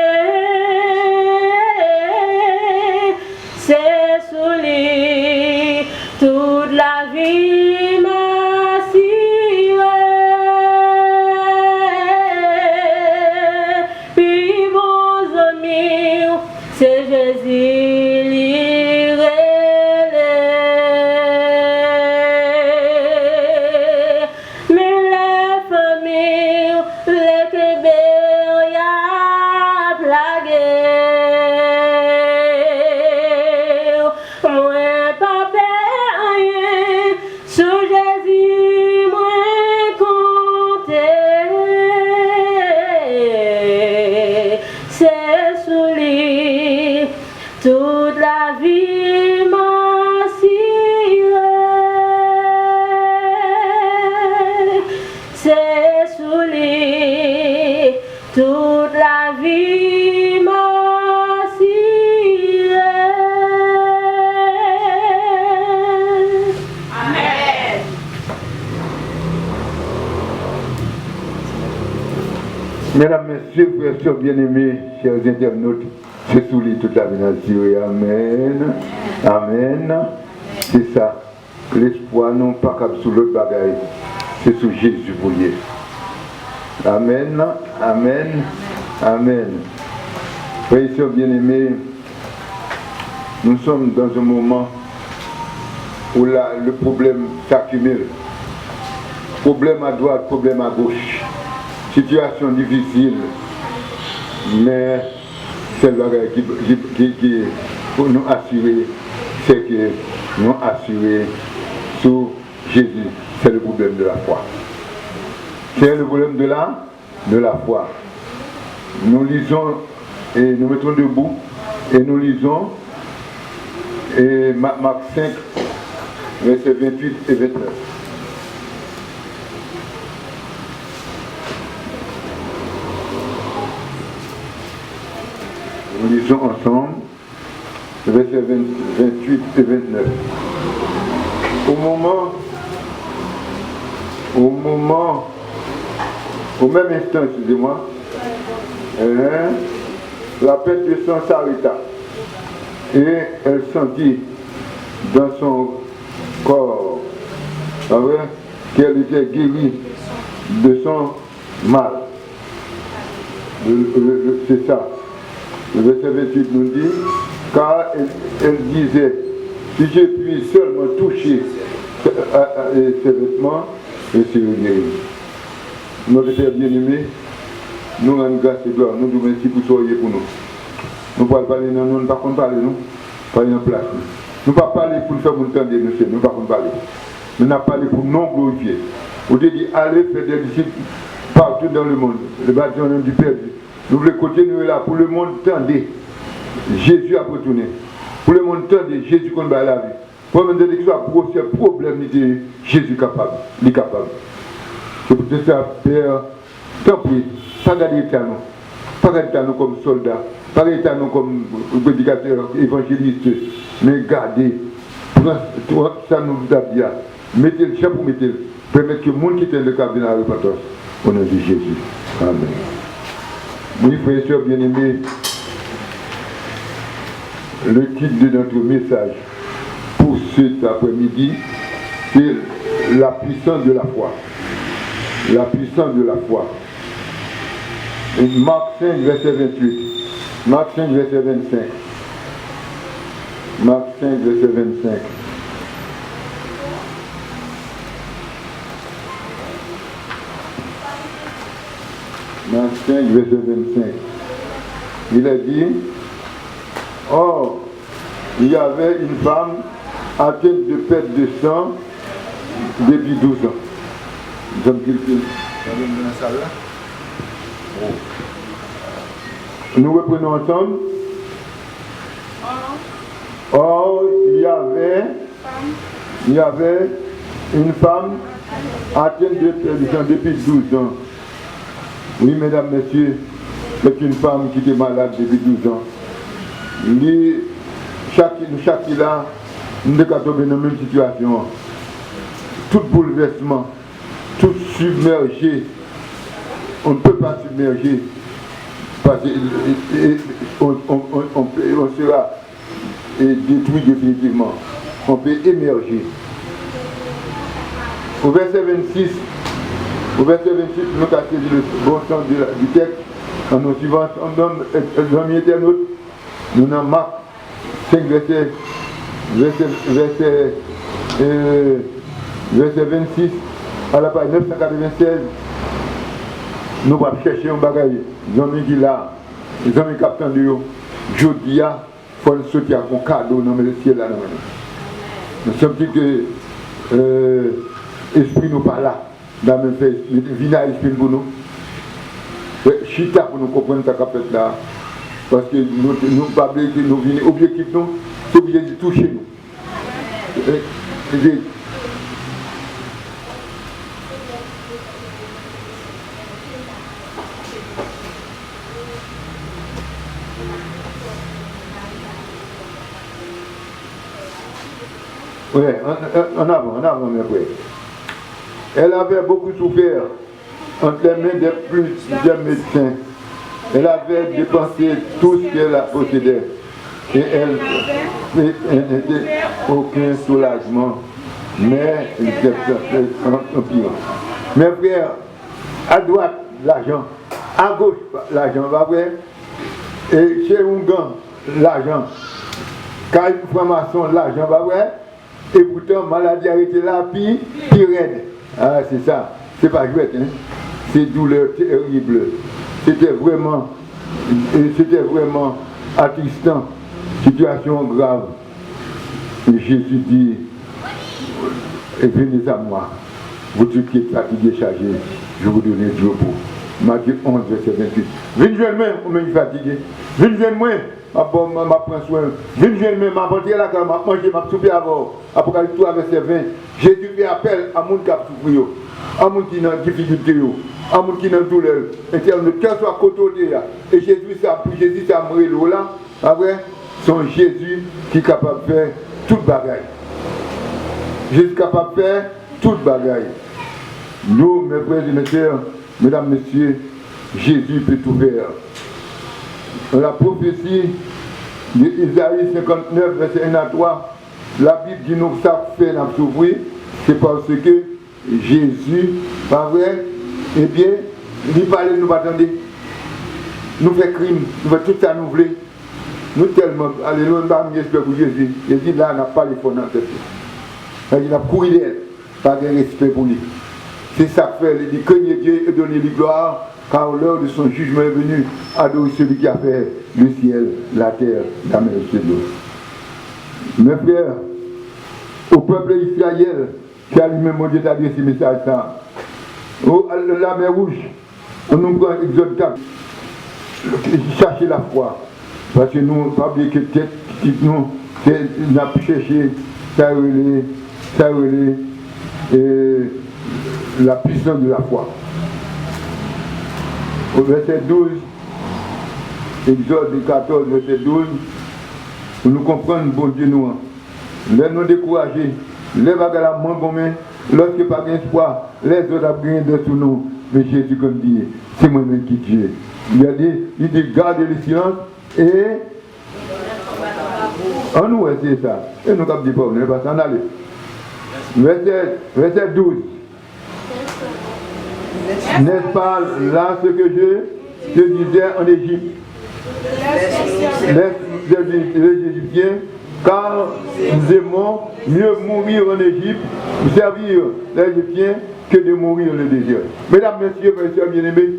C'est sous lui toute la vie m'assure. Puis mon ami, c'est Jésus l'irélé. Mais la famille, les Québécois, la guerre. Moi pas rien, sous Jésus moi compter. C'est sous lui toute la vie m'assure. C'est sous lui toute la vie m'assure. Amen. Mesdames, Messieurs, frères et sœurs bien-aimés, chers internautes, c'est sous lui toute la vie nature. Amen. Amen. C'est ça. L'espoir non pas comme sous l'autre bagaille. C'est sous Jésus pour lui. Amen. Amen. Amen. Frères et sœurs bien-aimés, nous sommes dans un moment où le problème s'accumule. Problème à droite, problème à gauche. Situation difficile, mais c'est le bagage qui pour nous assurer, c'est que nous assurer sur Jésus. C'est le problème de la foi. C'est le problème de la foi. Nous lisons et nous mettons debout et nous lisons et Marc 5, versets 28 et 29. Nous lisons ensemble, versets 28 et 29. Au même instant, excusez-moi, la perte de sang s'arrêta et elle sentit dans son corps qu'elle était guérie de son mal. C'est ça. Le verset 28 nous dit, car elle disait, si je puis seulement toucher ses vêtements, je serai guéri. Notre Père bien-aimé, nous rendons grâce et gloire, nous nous remercions pour soyez pour nous. Nous ne pouvons pas parler, nous ne pouvons pas parler, nous, parler en place. Nous ne pouvons pas parler pour faire nous entendre, nous ne pouvons pas parler. Nous n'avons pas parlé pour non glorifier. On te dit, allez faire des disciples partout dans le monde. Le bâtiment du Père. Nous voulons continuer là pour le monde tendez. Jésus a retourné. Pour le monde tendez, Jésus qu'on va la vie. Pour le monde qui soit procès, problème, Jésus capable. Il est capable. C'est pour ça, Père, tant pis, pas garder nous. Pas garder nous comme soldats. Pas garder nous comme prédicateurs, évangélistes. Mais garder. Pour ça nous a dit. Mettez le chapeau, mettez-le. Permettre que le monde qui est le cap de la repentance. Au nom de Jésus. Amen. Oui, frères et sœurs bien-aimés, le titre de notre message pour cet après-midi, c'est la puissance de la foi. la puissance de la foi. Et Marc 5, verset 28. Marc 5, verset 25. Marc 5, verset 25. Marc 5, verset 25. Il a dit, or, il y avait une femme atteinte de perte de sang depuis 12 ans. Nous sommes quelqu'un dans la salle là. Nous reprenons ensemble. Or, il y avait une femme atteinte de perte de sang depuis 12 ans. Oui, mesdames, messieurs, c'est une femme qui était malade depuis 12 ans. Chaque là, nous sommes tombés dans la même situation. Tout bouleversement, tout submergé. On ne peut pas submerger parce qu'on sera détruit définitivement. On peut émerger. Au verset 26, nous avons saisi le bon sens du texte en nous suivant. On donne l'examen internaute. Nous avons Marc 5, verset 26 à la page 996. Nous allons chercher un bagage. Les amis qui là, les amis qui attendent, je dis, il faut sortir avec un cadeau dans le ciel là. Nous sommes dit que l'esprit nous pas là. Dans le même fait, il à l'esprit pour nous. Chita pour nous comprendre ce qu'on fait là. Parce que nous ne pouvons pas oublier que nous venons objectif, c'est obligé de toucher nous. Oui, en avant, mes frères. Elle avait beaucoup souffert entre les mains des plusieurs médecins. Elle avait dépensé tout ce qu'elle possédait. Et elle n'était aucun soulagement. Mais elle était en pire. Mes frères, à droite, l'argent. À gauche, l'argent, va vrai. Et chez Ungan, l'argent. Quand il prend maçon, l'argent, va vrai. Et pourtant, maladie a été là, puis raide. Ah, c'est ça. C'est pas jouette, hein. C'est douleur terrible. C'était vraiment attristant. Situation grave. Et Jésus dit, venez à moi. Vous tous qui êtes fatigués, chargés, je vous donne du repos. Matthieu 11, verset 28. Venez joindre moi, on m'a fatigué. Venez joindre moi, ma prend soin. Venez joindre moi, ma portée là, quand m'a mangé, m'a soupé avant. Apocalypse 3, verset 20. Jésus fait appel à mon qui a souffert, à mon qui est dans difficulté, à mon qui est dans douleur. Internet, quel soit côté là. Et Jésus, ça mourir là. Après, c'est Jésus qui est capable de faire toute bagaille. Jésus est capable de faire toute bagaille. Nous, mes frères et mes sœurs, mesdames, messieurs, Jésus peut tout faire. Dans la prophétie d'Isaïe 59, verset 1 à 3, la Bible dit nous ça fait dans souffrir, c'est parce que Jésus, pas vrai, eh bien, il parlait, nous attendez. Nous faisons crime, nous faisons tout ça, nous voulons. Nous tellement, allez, nous avons respect pour Jésus. Jésus là, n'a pas les fonds dans cette vie. Il a couru d'elle, pas de respect pour lui. C'est ça que fait, il dit, craignez Dieu et donnez-lui gloire, car l'heure de son jugement est venue. Adorez celui qui a fait le ciel, la terre, la mer et l'eau. Mes frères, au peuple Israël, qui a lui-même mon Dieu t'a dit ce message là. La mer rouge, on nous prend Exode 4. Chercher la foi. Parce que nous, pas oublier que peut-être nous, on a pu chercher ça la puissance de la foi. Au verset 12, Exode 14, verset 12, nous comprenons, bon Dieu, nous. Laisse-nous décourager. Les bagages à moins commun, lorsque pas d'espoir, les autres ont gagné dessous nous. Mais Jésus, comme dit, c'est moi-même qui Dieu. Il dit, gardez le silence et. On nous essaie ça. Et nous avons dit pas, on n'est pas s'en aller. Verset 12. N'est-ce pas là ce que je disais en Égypte? Les Égyptiens, car nous aimons mieux mourir en Égypte, servir les Égyptiens, que de mourir dans le désert. Mesdames, messieurs, frères bien-aimés,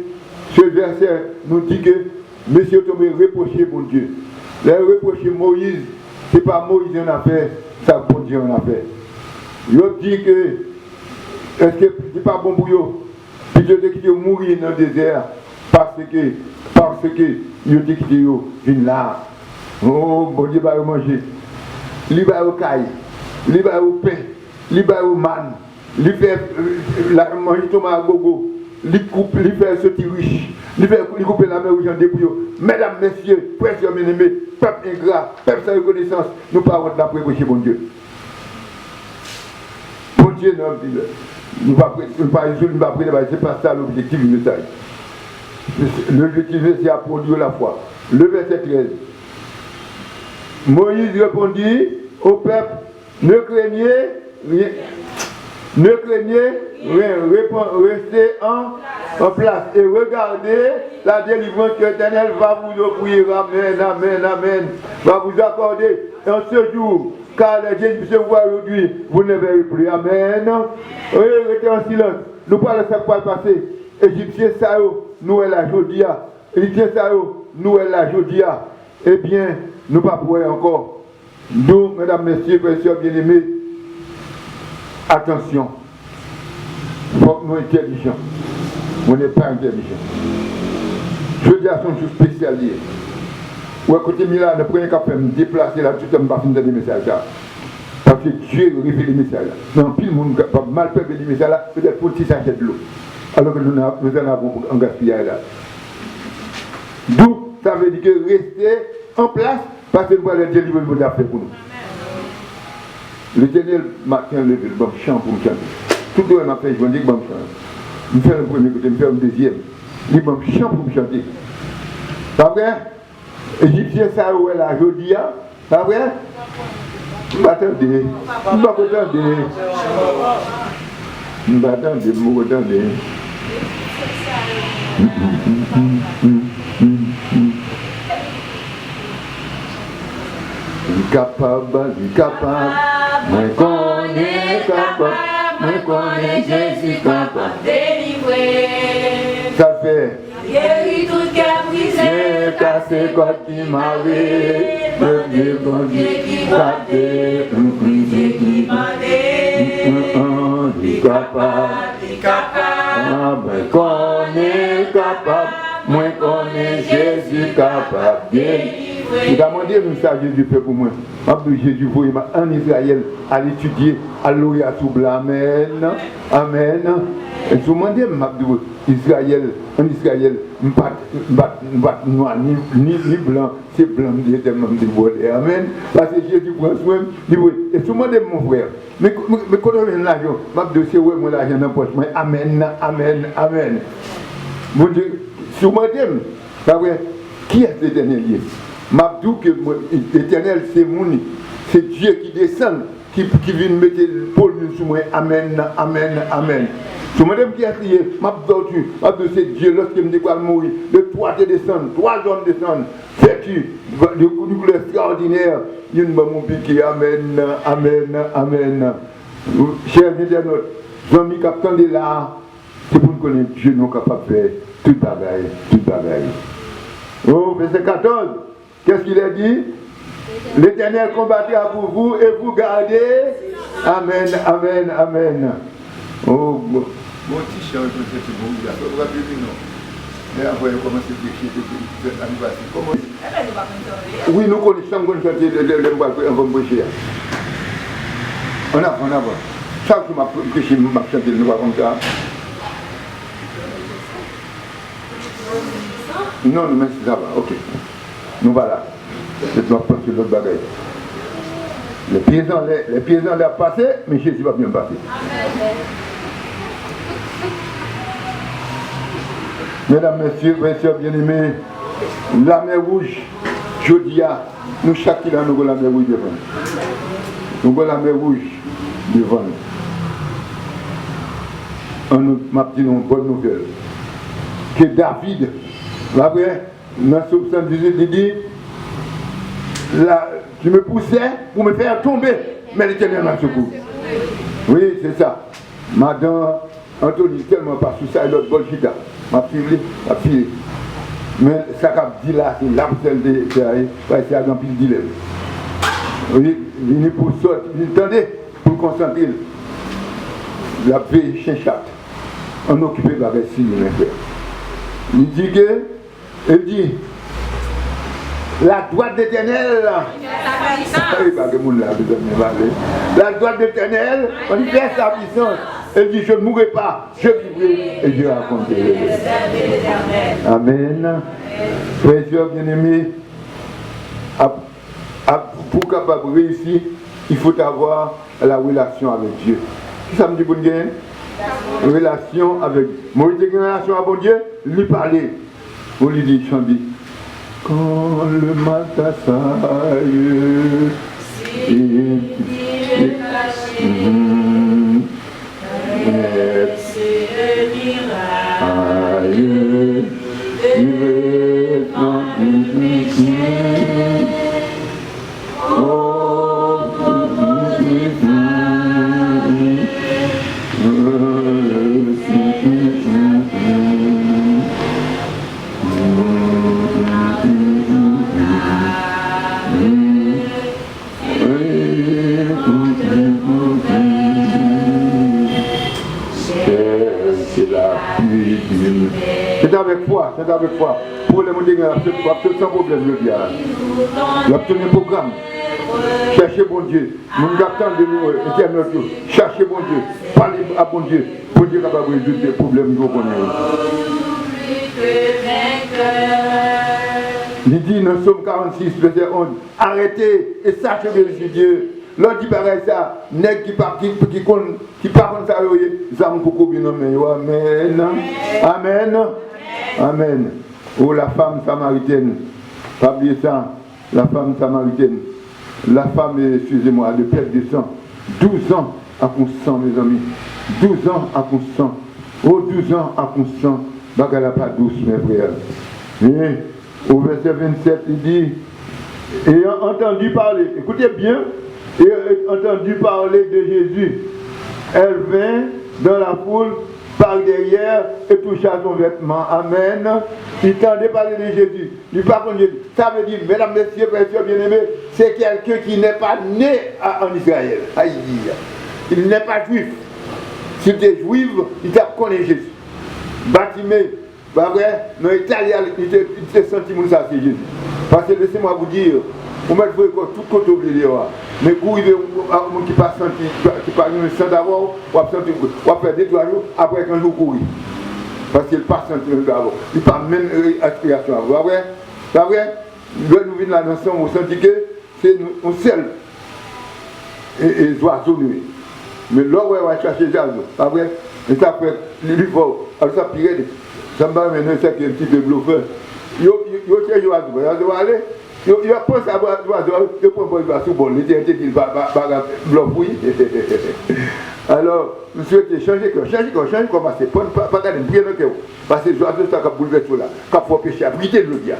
ce verset nous dit que messieurs tombés reprocher mon Dieu. Les reprocher Moïse, ce n'est pas Moïse en a fait, ça bon Dieu en a fait. Il dit que est-ce que c'est pas bon pour eux? Puis je dis que mourir dans le désert parce que il dit que une là. Oh, bon Dieu va manger. Il va au caille, il va au pain, il va au man, il fait manger tomate à gogo, il coupe, il fait ce petit riche, il coupe la mer aux gens débrouillés. Mesdames, messieurs, frères et bien-aimés, peuple ingrat, peuple sans reconnaissance, nous parlons d'après chez bon Dieu. Bon Dieu, nous ne pouvons pas résoudre, c'est pas ça l'objectif du message. L'objectif, c'est à produire la foi. Le verset 13. Moïse répondit au peuple, ne craignez rien, restez en place et regardez la délivrance que l'Éternel va vous offrir. Amen, amen, amen. Va vous accorder en ce jour, car les gens qui se voient aujourd'hui, vous ne verrez plus. Amen. Oui, restez en silence. Nous parlons de ce qui va passer. Égyptiens, ça nous est la Jodia. Égyptiens, ça nous est la Jodia. Eh bien, nous ne pouvons pas encore. Nous, mesdames, messieurs, frères et sœurs bien-aimés, attention. Il faut que nous soyons intelligents. On n'est pas intelligents. Je dis à son chose spéciale. Ou à côté de Milan, ne prenez qu'à faire me déplacer là, tout le monde va finir des messages là. Parce que Dieu révèle les messages là. Non, puis le monde va mal faire les messages là, peut-être pour le petit sachet de l'eau. Alors que nous en avons un gaspillage là. D'où ça veut dire que rester en place parce que nous allons délivrer le monde pour nous. L'Éternel m'a levé le bon chant pour me chanter. Tout le monde m'a fait, je dis que bon chant. Je fais le premier côté, je fais le deuxième. Il m'a chant pour me chanter. C'est vrai? Égyptien, ça est là, je dis, c'est vrai? Je ne m'attendais pas. Je ne m'attendais pas. Incapable, moi qu'on est capable, moi qu'on est Jésus capable, délivrer. Ça fait guérir tout cœur brisé, casser quoi qui m'avait, le Dieu bon Dieu qui battait, Dieu qui battait, incapable, moi qu'on est capable, moi qu'on est Jésus capable, délivrer. Je demandé un message que Dieu fait pour moi. Jésus voyait en Israël à l'étudier, à l'oreille à souble. Amen. Amen. Et je demandé Israël, en Israël, pas noir ni blanc, c'est blanc, c'est volé. Amen. Parce que Jésus prend soin. Et je demandé mon frère, mais quand on vient l'argent, je dis, c'est où mon argent dans la poche. Amen, amen, amen. Mon Dieu, je demandé, qui est l'Éternel? M'abdou que l'Éternel c'est mon, c'est Dieu qui descend, qui vient mettre le pôle sur moi. Amen, amen, amen. Je me dis qui a crié, m'abdou c'est Dieu lorsqu'il me dit qu'il mourir. Le toit te descend, 3 zones descendent, fais-tu, de couleur extraordinaire. Il y a mon piqué, amen, amen, amen. Chers internautes, Jean-Mi Captain de là, c'est pour nous connaître Dieu nous capable de faire tout bagaille, tout bagaille. Oh, verset 14. Qu'est-ce qu'il a dit? L'Éternel combattra pour vous et vous gardez. Amen, amen, amen. Oh, mon petit chien, c'est bon, il a pas de non. Mais après, comment c'est prêché, oui, nous connaissons qu'on chanter le bois qu'on va prêcher. On a. Chaque fois que je prêché, je chanter le bois comme ça. Non, mais ça va, ok. Nous voilà. Je dois prendre sur l'autre bagaille. Les paysans l'ont passé, mais Jésus va bien passer. Mesdames, messieurs, frères et sœurs bien-aimés, la mer rouge, Jodia, nous chaque année nous avons la mer rouge devant. Nous avons la mer rouge devant. m'a dit une bonne nouvelle. Que David, après, dans Psaume 118, il dit, tu me poussais pour me faire tomber, mais l'Éternel m'a secouru. Oui, c'est ça. Madame Anthony, tellement pas sous ça, et l'autre Bolchita, m'a filé. Mais ça qu'a dit là, c'est l'absel de c'est un pile dilemme. Oui, il est pour sortir, attendez, pour concentrer la paix chez chat. On occupé par les signes, mes frères. Il dit que, la droite d'Éternel, la droite d'Éternel, on y fait sa puissance. Elle dit, je ne mourrai pas, je vivrai et je raconterai. Amen. Frères bien-aimés, pour capable réussir, il faut avoir la relation avec Dieu. Ça me dit bon Dieu? Relation avec Dieu. Moi, j'ai une relation avec Dieu, lui parler. On lui dit, Chandi, quand le matin s'aille, c'est avec foi, c'est avec foi. Pour les gens qui ont sans problème, je dis. Il y a un programme. Cherchez bon Dieu. Nous attendons de nous, éternel Dieu. Cherchez bon Dieu. Parlez à bon Dieu. Bon Dieu capable de résoudre les problèmes que nous connaissons. Il dit dans Psaume 46, verset 11, arrêtez et sachez que Dieu. L'autre dit pareil ça, nèg qui part contre ça, ça me coucou bien amen. Amen. Amen. Oh la femme samaritaine, pas oublier ça, la femme samaritaine, la femme, excusez-moi, de perte de sang, 12 ans à constant mes amis, 12 ans à constant, oh 12 ans à constant, bagala pas douce mes frères. Et au verset 27 il dit, ayant entendu parler, écoutez bien, et entendu parler de Jésus, elle vint dans la foule par derrière et toucha son vêtement. Amen. Il tendait parler de Jésus. Il parle de Jésus. Ça veut dire, mesdames, messieurs, frères, bien-aimés, c'est quelqu'un qui n'est pas né en Israël. Aïe. Il n'est pas juif. S'il était juif, il connaît Jésus. Baptisé, pas vrai, dans l'Italie, il s'est senti ça, c'est Jésus. Parce que laissez-moi vous dire, on met le tout côté oublié. Mais quand il y a un qui passe qui passe un sang d'abord, on va faire 2-3 jours, après un jour courir. Parce qu'il passe un sang d'abord. Il n'y a pas même aspiration. Vous voyez? Vous voyez? Nous venons là ensemble, on sent que c'est un seul et oiseaux nuit. Mais là, on va chercher les oiseaux. Vous voyez? Et ça fait lui faut. Alors ça pire. Ça me va maintenant, c'est un petit peu bluffeur. Il y a des oiseaux. Vous allez? Il a pensé à l'oiseau, il prend pour le sous bon, il dit va bloquer. Alors, je souhaite changer comme c'est pas garder bien le cœur. Parce que les oiseaux sont bouleversés là, quand il faut pêcher, pour quitter le dia.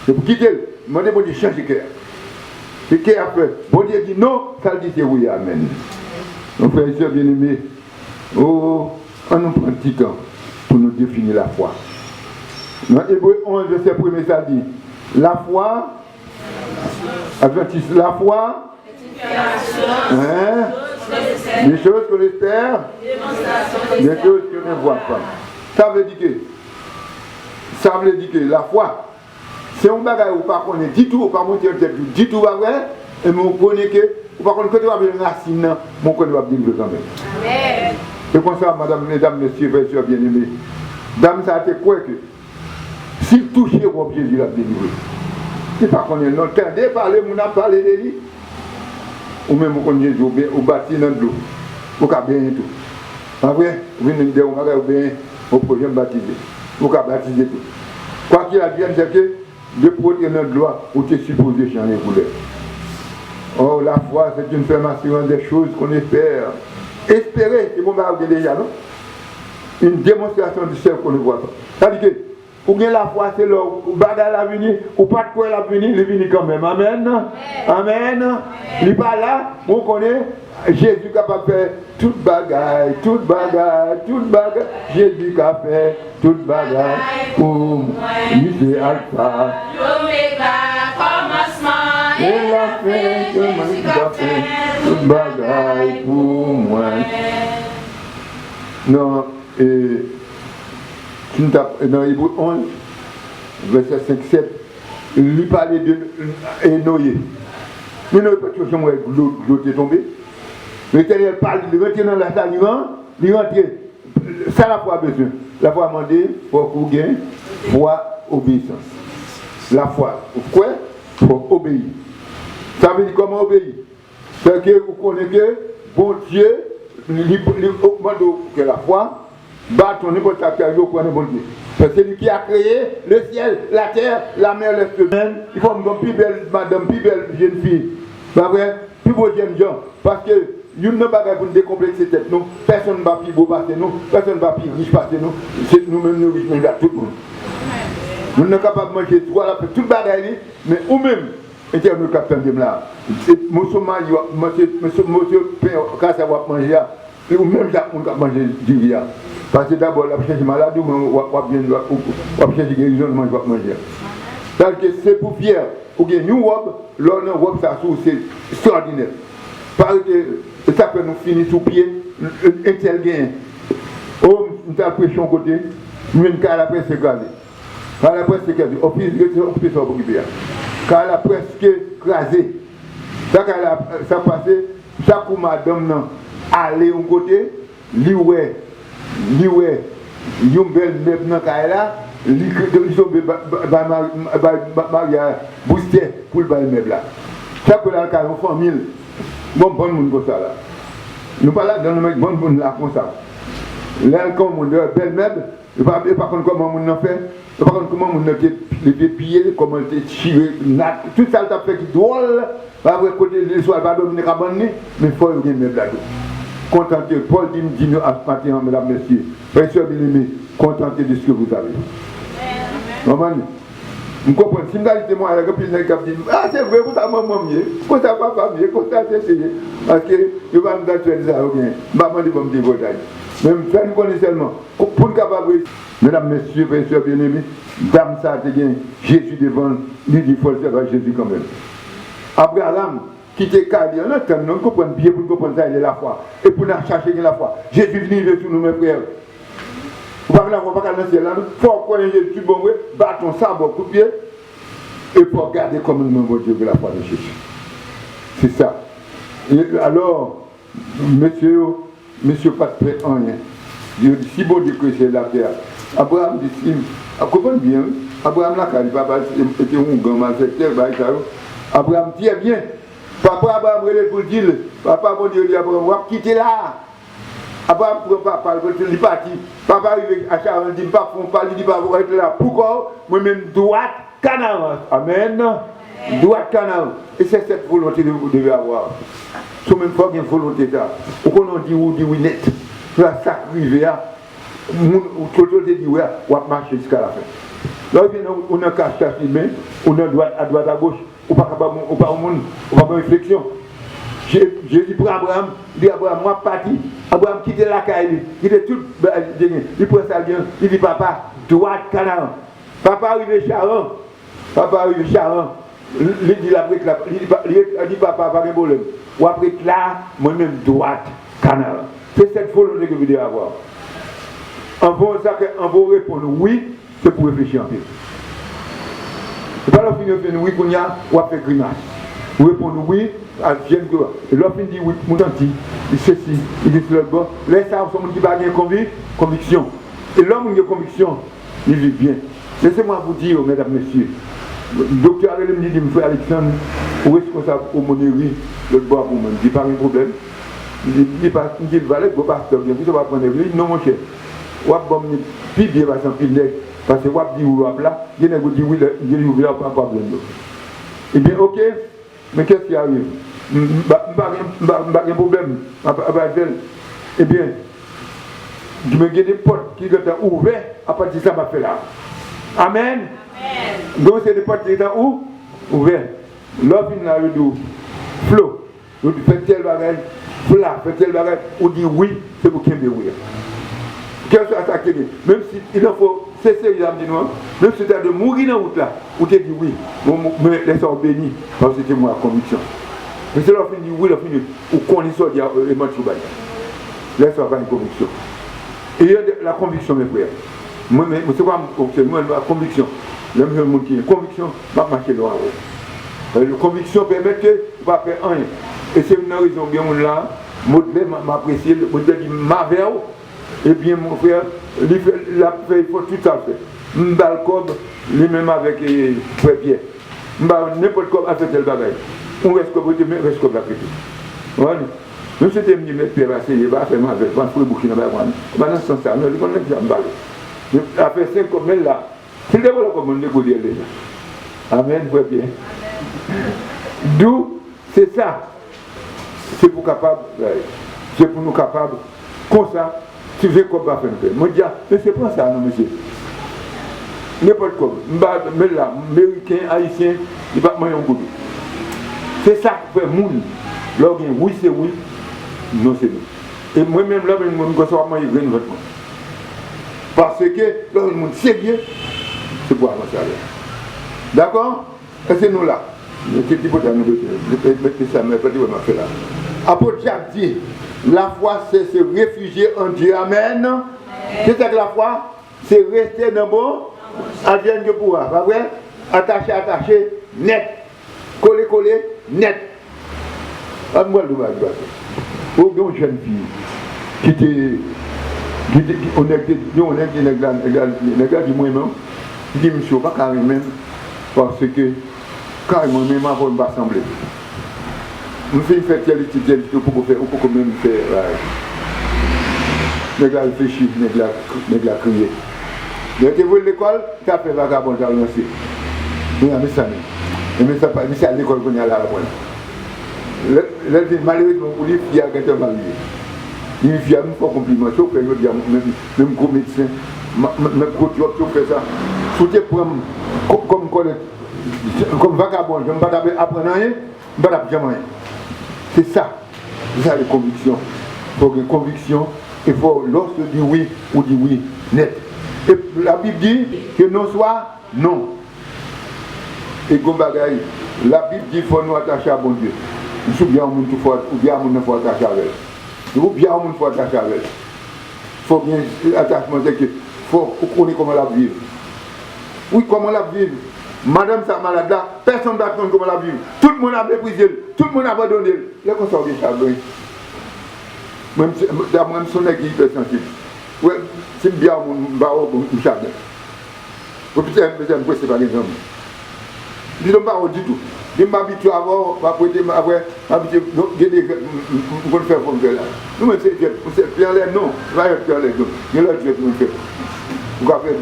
C'est pour quitter, demandez bon Dieu changer de cœur. Et cœur après, bon Dieu dit non, ça dit c'est oui, amen. Mon frère et soeur bien-aimés, on nous prend un petit temps pour nous définir la foi. Dans Hébreu 11, verset 1, ça dit, la foi, adventiste, la foi, des choses qu'on espère, des choses qu'on ne voit pas. Ça veut dire que la foi, c'est un bagage où par contre, dit tout, par contre, dit tout va vrai, et on connaît que, par contre, quand tu vas venir racine, on connaît va dire le quand même. Amen. C'est comme ça, madame, mesdames, messieurs, frères, bien-aimés. Dame, ça a été quoi que s'il touchait au Jésus, il a délivré. C'est pas qu'on est non, tendez parler, on a parlé de lui. Ou même on Jésus, au bâti dans l'eau. Au cas bien tout. Après, vous venez de dire, on va bien au projet baptisé. Au cas baptisé tout. Quoi qu'il advienne, c'est que de produire notre gloire, où tu es supposé changer couleur. Oh, la foi, c'est une ferme assurance des choses qu'on espère. Espérer, c'est bon, bah, déjà, non? une démonstration du ciel qu'on ne voit pas. C'est-à-dire que, ou bien la foi, c'est là, ou bagarre la venir, ou pas de quoi la venir, il vient quand même. Amen. Amen. Il n'est pas là, on connaît, Jésus capable de faire toute bagaille, toute bagaille, toute bagaille. Jésus capable de faire toute bagaille pour moi. Il c'est Alpha. Commencement Et la fin, Jésus capable de faire toute bagaille pour moi. Non, dans Hébreu 11, verset 5-7, il lui parlait de Noé. Mais Noé, pas toujours l'eau est tombée. L'Éternel parle, il rentre dans la salle, il rentre. Ça, la foi a besoin. La foi a demandé pour qu'on gagne, foi, obéissance. La foi, pourquoi? Pour obéir. Ça veut dire comment obéir? C'est que vous connaissez que bon Dieu, il augmente que la foi, bâton n'importe quel jour, bon Dieu. C'est lui qui a créé le ciel, la terre, la mer, l'est. Il faut une plus belle madame, plus belle jeune fille. Pas vrai? Plus beau jeune gens. Parce que nous ne pouvons pas pour nous décomplexer tête. Nous, personne ne va plus beau passer nous, personne ne va plus riche passer nous. C'est nous-mêmes, nous riches, mais à tout le monde. Nous ne sommes pas capables de manger tout, la toute bagaille, mais nous-mêmes, nous capitaine de là. Monsieur Père, quand ça va manger, ou même ça, on va manger du riz. Parce que d'abord, la prochaine maladie, on va changer guérison, on va manger. Donc, c'est pour fier. Ou bien nous, l'on robe ça c'est extraordinaire. Parce que ça peut nous finir sous pied, un tel gain. Oh, nous avons pression côté, nous avons la presse écrasée. Quand la presse écrasée, on peut s'en occuper. Quand la presse écrasée, ça passé, chaque coup madame aller un côté, lioué, yon belle meuble dans là, li tombe Maria booster pour le meuble là. Chaque fois là, on fait 1000. Bon monde comme ça là. Nous pas là dans le bon monde là comme ça. Là comme on belle meuble, pas contre comment on en fait, pas contre comment on les pieds, comment on tiré, tout ça t'a fait qui drôle, pas vrai côté les soirs pas dominer cabane, mais faut y meuble là. Contentez, Paul dit nous à ce matin, mesdames, messieurs, frères et sœurs bien-aimés, contentez de ce que vous avez. Maman, vous comprenez, si vous avez témoin avec un pilier qui dit, ah c'est vrai, vous avez maman mieux, vous avez papa mieux, vous avez essayé, parce que je vais me dire ça, ok, maman dit, vous me dites, même ça nous connaît seulement, pour le capable, mesdames, messieurs, frères et sœurs bien-aimés, dame ça, Jésus devant, lui dit, il faut le faire à Jésus quand même. Abraham, qui était calé, on entend, nous comprenons bien pour comprendre ça, il est la foi. Et pour nous chercher la foi. Jésus venu sur nous, mes frères. Vous ne pouvez pas dans le ciel, il faut connaître Jésus, bon, bâton, sabre, coup de pied, et pour regarder comme nous avons Dieu que la foi de Jésus. C'est ça. Et alors, monsieur, pas de prêt en rien. Dieu dit, si bon Dieu que c'est la terre. Abraham dit, comprenez bien, Abraham là, quand il papa était un grand malfaiteur, Abraham dit, bien. Papa Abraham relève pour dire, papa bon Dieu dit Abraham, on va quitter là. Abraham prend papa, il est parti. Papa arrive à Charon, il dit pas, il dit pas, vous restez là. Pourquoi? Moi-même, droite, Canaan. Amen. Droite, Canaan. Et c'est cette volonté que vous devez avoir. C'est même pas une volonté là. Pourquoi on dit oui net? La sacrifier, tout le dit oui, on va marcher jusqu'à la fin. Là, on a un cache main, on a à droite, à gauche. Ou pas de réflexion. Jésus pour Abraham, dit Abraham, moi parti. Abraham quitte la caille, il est tout, il prend ça bien, il dit papa, droite Canaan. Papa arrive Charon, il dit la brique là, il dit papa, pas de problème. Ou après là, moi-même droite Canaan. C'est cette volonté que vous devez avoir. En vous répondre oui, c'est pour réfléchir en plus. C'est pas la fin de oui qu'on y a, ou à faire grimace. Vous répondez oui, à Jeanne Goua. Et l'autre dit oui, mon tanti, il ceci, il dit sur le bord. Laisse ça, on dit pas bien conviction. Et l'homme qui a conviction, il vit bien. Laissez-moi vous dire, mesdames, messieurs, le docteur Alem dit, mon frère Alexandre, où est-ce qu'on s'est aumônerie, le bois pour moi, il dit pas un problème. Il dit pas, il dit le valet, vous pasteur, bien, vous allez prendre l'église, non mon cher. Ou à bon, puis bien, va s'en filer. Parce que wap dit ou wap là, il y a dit oui, il y a dit oui, pas problème. Eh bien, ok, mais qu'est-ce qui arrive? Pas de problème. Eh bien, Je me garde des portes qui sont ouvertes à partir de ça, m'a fait là. Amen. Donc c'est des portes qui sont ouvertes. L'homme a eu du flow. Vous faites tel bagage, faites tel bagage, ou dit oui, c'est pour qu'il me oui. Quel soit ça qui est, même si il en faut, c'est sérieux, même si tu as de mourir dans la route là, ou tu dis oui, mais laisse-moi béni, parce que c'était moi la conviction. Mais c'est là où on dit oui, ou qu'on y soit, il y a les matchs au bail. Laisse-moi avoir une conviction. Et il y a la conviction, mes frères. Moi, c'est quoi la conviction? Le monde qui a une conviction, va marcher loin. La conviction permet que tu ne vas pas faire rien. Et c'est une raison bien là, modèle m'apprécie, le modèle dit ma verre. Et bien mon frère, il faut tout ça faire. Je bats le cob, lui-même avec Frère Pierre. Je bats n'importe quoi à faire tel bagage. On reste comme on reste comme la critique. Voilà. Même si tu me dis, mais Pierre va essayer, il va faire ma verre, il va faire boucher dans la bagage. Dans ce sens-là, il connaît déjà me baller. Après 5 comme elle là, c'est d'abord comme on négocie déjà. Amen, Frère Pierre. D'où, c'est ça. C'est pour capable, c'est pour nous capables, comme ça, tu veux qu'on va faire un peu. Moi, je dis, mais c'est pas ça, non, monsieur. N'importe quoi. Mais là, américain, haïtien, il va manger un goût. C'est ça qui fait moun. Là, oui, c'est oui, non, c'est non. Et moi-même, là, je ne sais pas manger un goût. Parce que, là, le monde sérieux, c'est pour avancer. D'accord? Et c'est nous là. Apôtre Jacques dit, la foi c'est se réfugier en Dieu. Amen. Qu'est-ce que la foi? C'est rester dans le bon, advienne que pourra. Pas vrai? Attaché, net. Coller, net. Moi, le mal. Pour une jeune fille qui était, on est du moi-même, qui dit, monsieur, pas carrément, parce que carrément, même avant de m'assembler. Je fais une fête pour faire, ou pour même faire. Les gars réfléchissent, les gars crient. Dès que vous l'école, tu as fait vagabond, tu as lancé. Mais ça, mais c'est à l'école qu'on est à la bonne. Malheureusement, pour les filles, qui sont mariées. Les filles, il faut compliment. Si vous faites même gros médecin, même gros job, si vous faites ça, si vous prenez comme vagabond, je ne vais pas apprendre rien, je ne vais pas jamais rien. C'est ça les convictions. Il faut une conviction, il faut lorsque dit oui ou dit oui, net. Et la Bible dit que non soit non. Et comme bagaille, la Bible dit qu'il faut nous attacher à bon Dieu. Nous sommes bien au monde, ou bien au monde, il faut attacher avec. Ou bien au monde, il faut attacher avec. Il faut bien attachement, c'est qu'il faut connaître comment la vivre. Oui, comment la vivre. Madame sa malade là, personne ne va comprendre comment la vivre. Tout le monde a méprisé, tout le monde a abandonné. Là, qu'on sort du chagrin. Même son nez qui est hypersensible. Ouais, c'est bien mon barreau pour me chagrin. Pour putain, c'est pas des hommes. Je ne sais pas du tout. Je m'habitue à avoir, m'habitue, pour faire comme ça là. Nous, c'est Pierre l'air, non. Va être Pierre l'air, non. Il y a l'autre Dieu pour me faire. Vous avez fait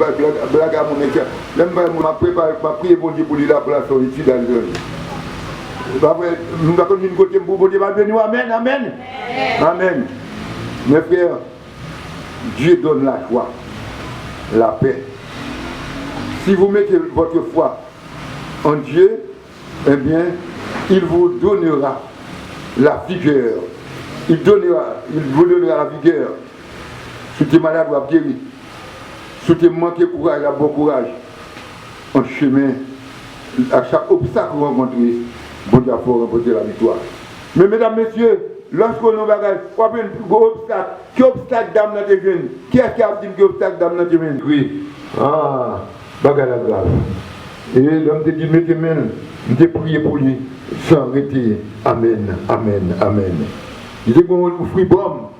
blague à mon écart. Même je m'a préparé, je m'a prié pour Dieu pour lui là pour la solitude dans le nous avons une côté pour Dieu va bénir. Amen, amen. Amen. Mes frères, Dieu donne la joie, la paix. Si vous mettez votre foi en Dieu, eh bien, il vous donnera la vigueur. Il vous donnera la vigueur. Si tu es malade, vous avez guéri. Si tu manques de courage, il y a bon courage. En chemin, à chaque obstacle que vous rencontrez, bon Dieu faut remporter la victoire. Mais mesdames, messieurs, lorsqu'on a un bagage, on a un gros obstacle. Quel obstacle d'âme dans tes jeunes? Qui est-ce qui a dit que obstacle d'âme dans tes jeunes? Oui. Ah, bagage grave. Et l'homme te dit, mettez main, je te prie pour lui, sans arrêter. Amen, amen, amen. Il dit qu'on fruit bon.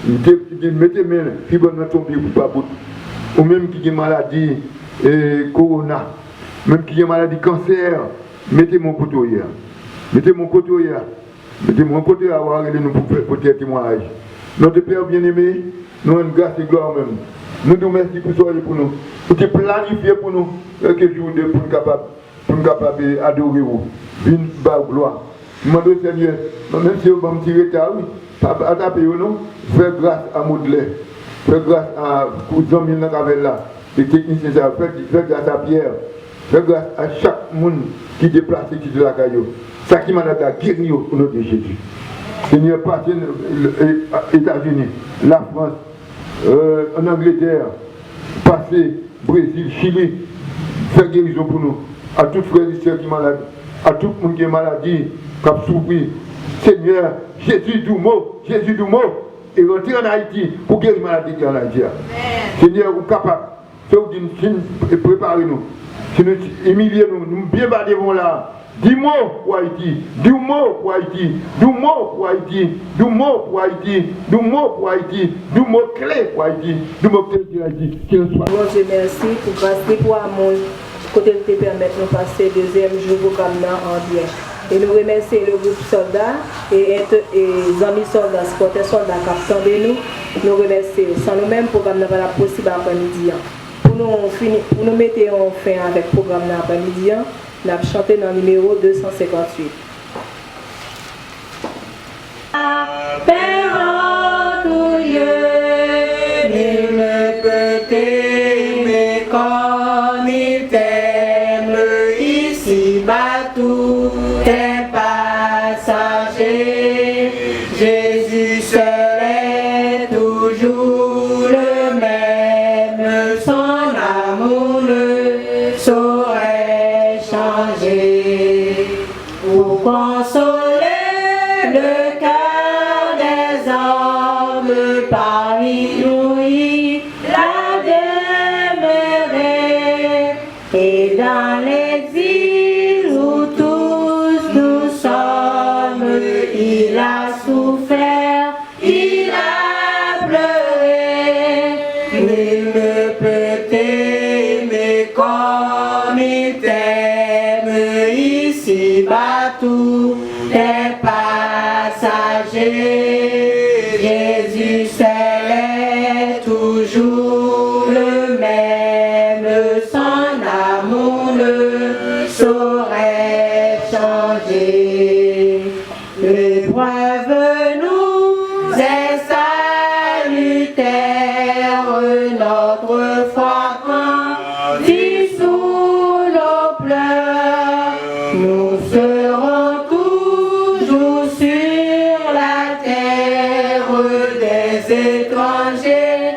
Il te dit, mettez main, fruit bon dans ton pied pour pas bout. Ou même qui a une maladie, corona, même qui a une maladie cancer, mettez mon couteau hier. Mettez mon couteau hier. Mettez mon couteau à avoir nous pour faire témoignage. Notre Père bien-aimé, nous avons une grâce et gloire même. Nous nous remercions pour soyez pour nous. Pour te planifier pour nous quelques jours pour nous capables d'adorer vous. Une bas gloire. Je demande au Seigneur, même si vous avez un petit retard, oui, pas taper ou non, faire grâce à Maudelaire. Fais grâce à Jean-Mille là, les techniciens, fais grâce à Pierre. Fais grâce à chaque monde qui est déplacé qui est de la caillou. Ça qui m'a guéri au nom de Jésus. Seigneur, passez aux États-Unis, la France, en Angleterre, passez Brésil, Chili, fais guérison pour nous. À tous frères et sœurs qui sont malades, à tout le monde qui est maladie, qui a souffert. Seigneur, Jésus du mot, et rentrer en Haïti pour guérir la maladie qui est en Haïti. Seigneur, vous êtes capable, préparez-nous. Si nous humilions, nous bien battrons là. Dis-moi pour Haïti, dis-moi pour Haïti, dis-moi pour Haïti, dis-moi pour Haïti, dis-moi pour Haïti, dis-moi clé pour Haïti, dis-moi clé pour Haïti. Bon Dieu, merci pour grâce pour amour, côté de te permettre de passer deuxième jour pour comme en bien. Et nous remercions le groupe soldats et les amis soldats, supporters soldats qui attendent nous. Nous remercions. Sans nous-mêmes, le programme n'a pas la possible après-midi. Pour nous mettre en fin avec le programme après-midi, nous avons chanté dans le numéro 258. Père en tout lieu, nul ne peut t'aimer comme il t'aime. Ici-bas tout est passager. Jésus seul est toujours le même. Son amour ne saurait changer. Pour consoler le cœur des hommes, parmi nous il a demeuré. Et dans l'exil où tous nous sommes, il a souffert, il a pleuré. Nul ne peut t'aimer comme il t'aime. Ici-bas tout est passager. Jésus seul est toujours le même. Son amour ne saurait changer. L'épreuve nous est salutaire. Notre foi grandit sous nos pleurs. Nous serons toujours sur la terre des étrangers.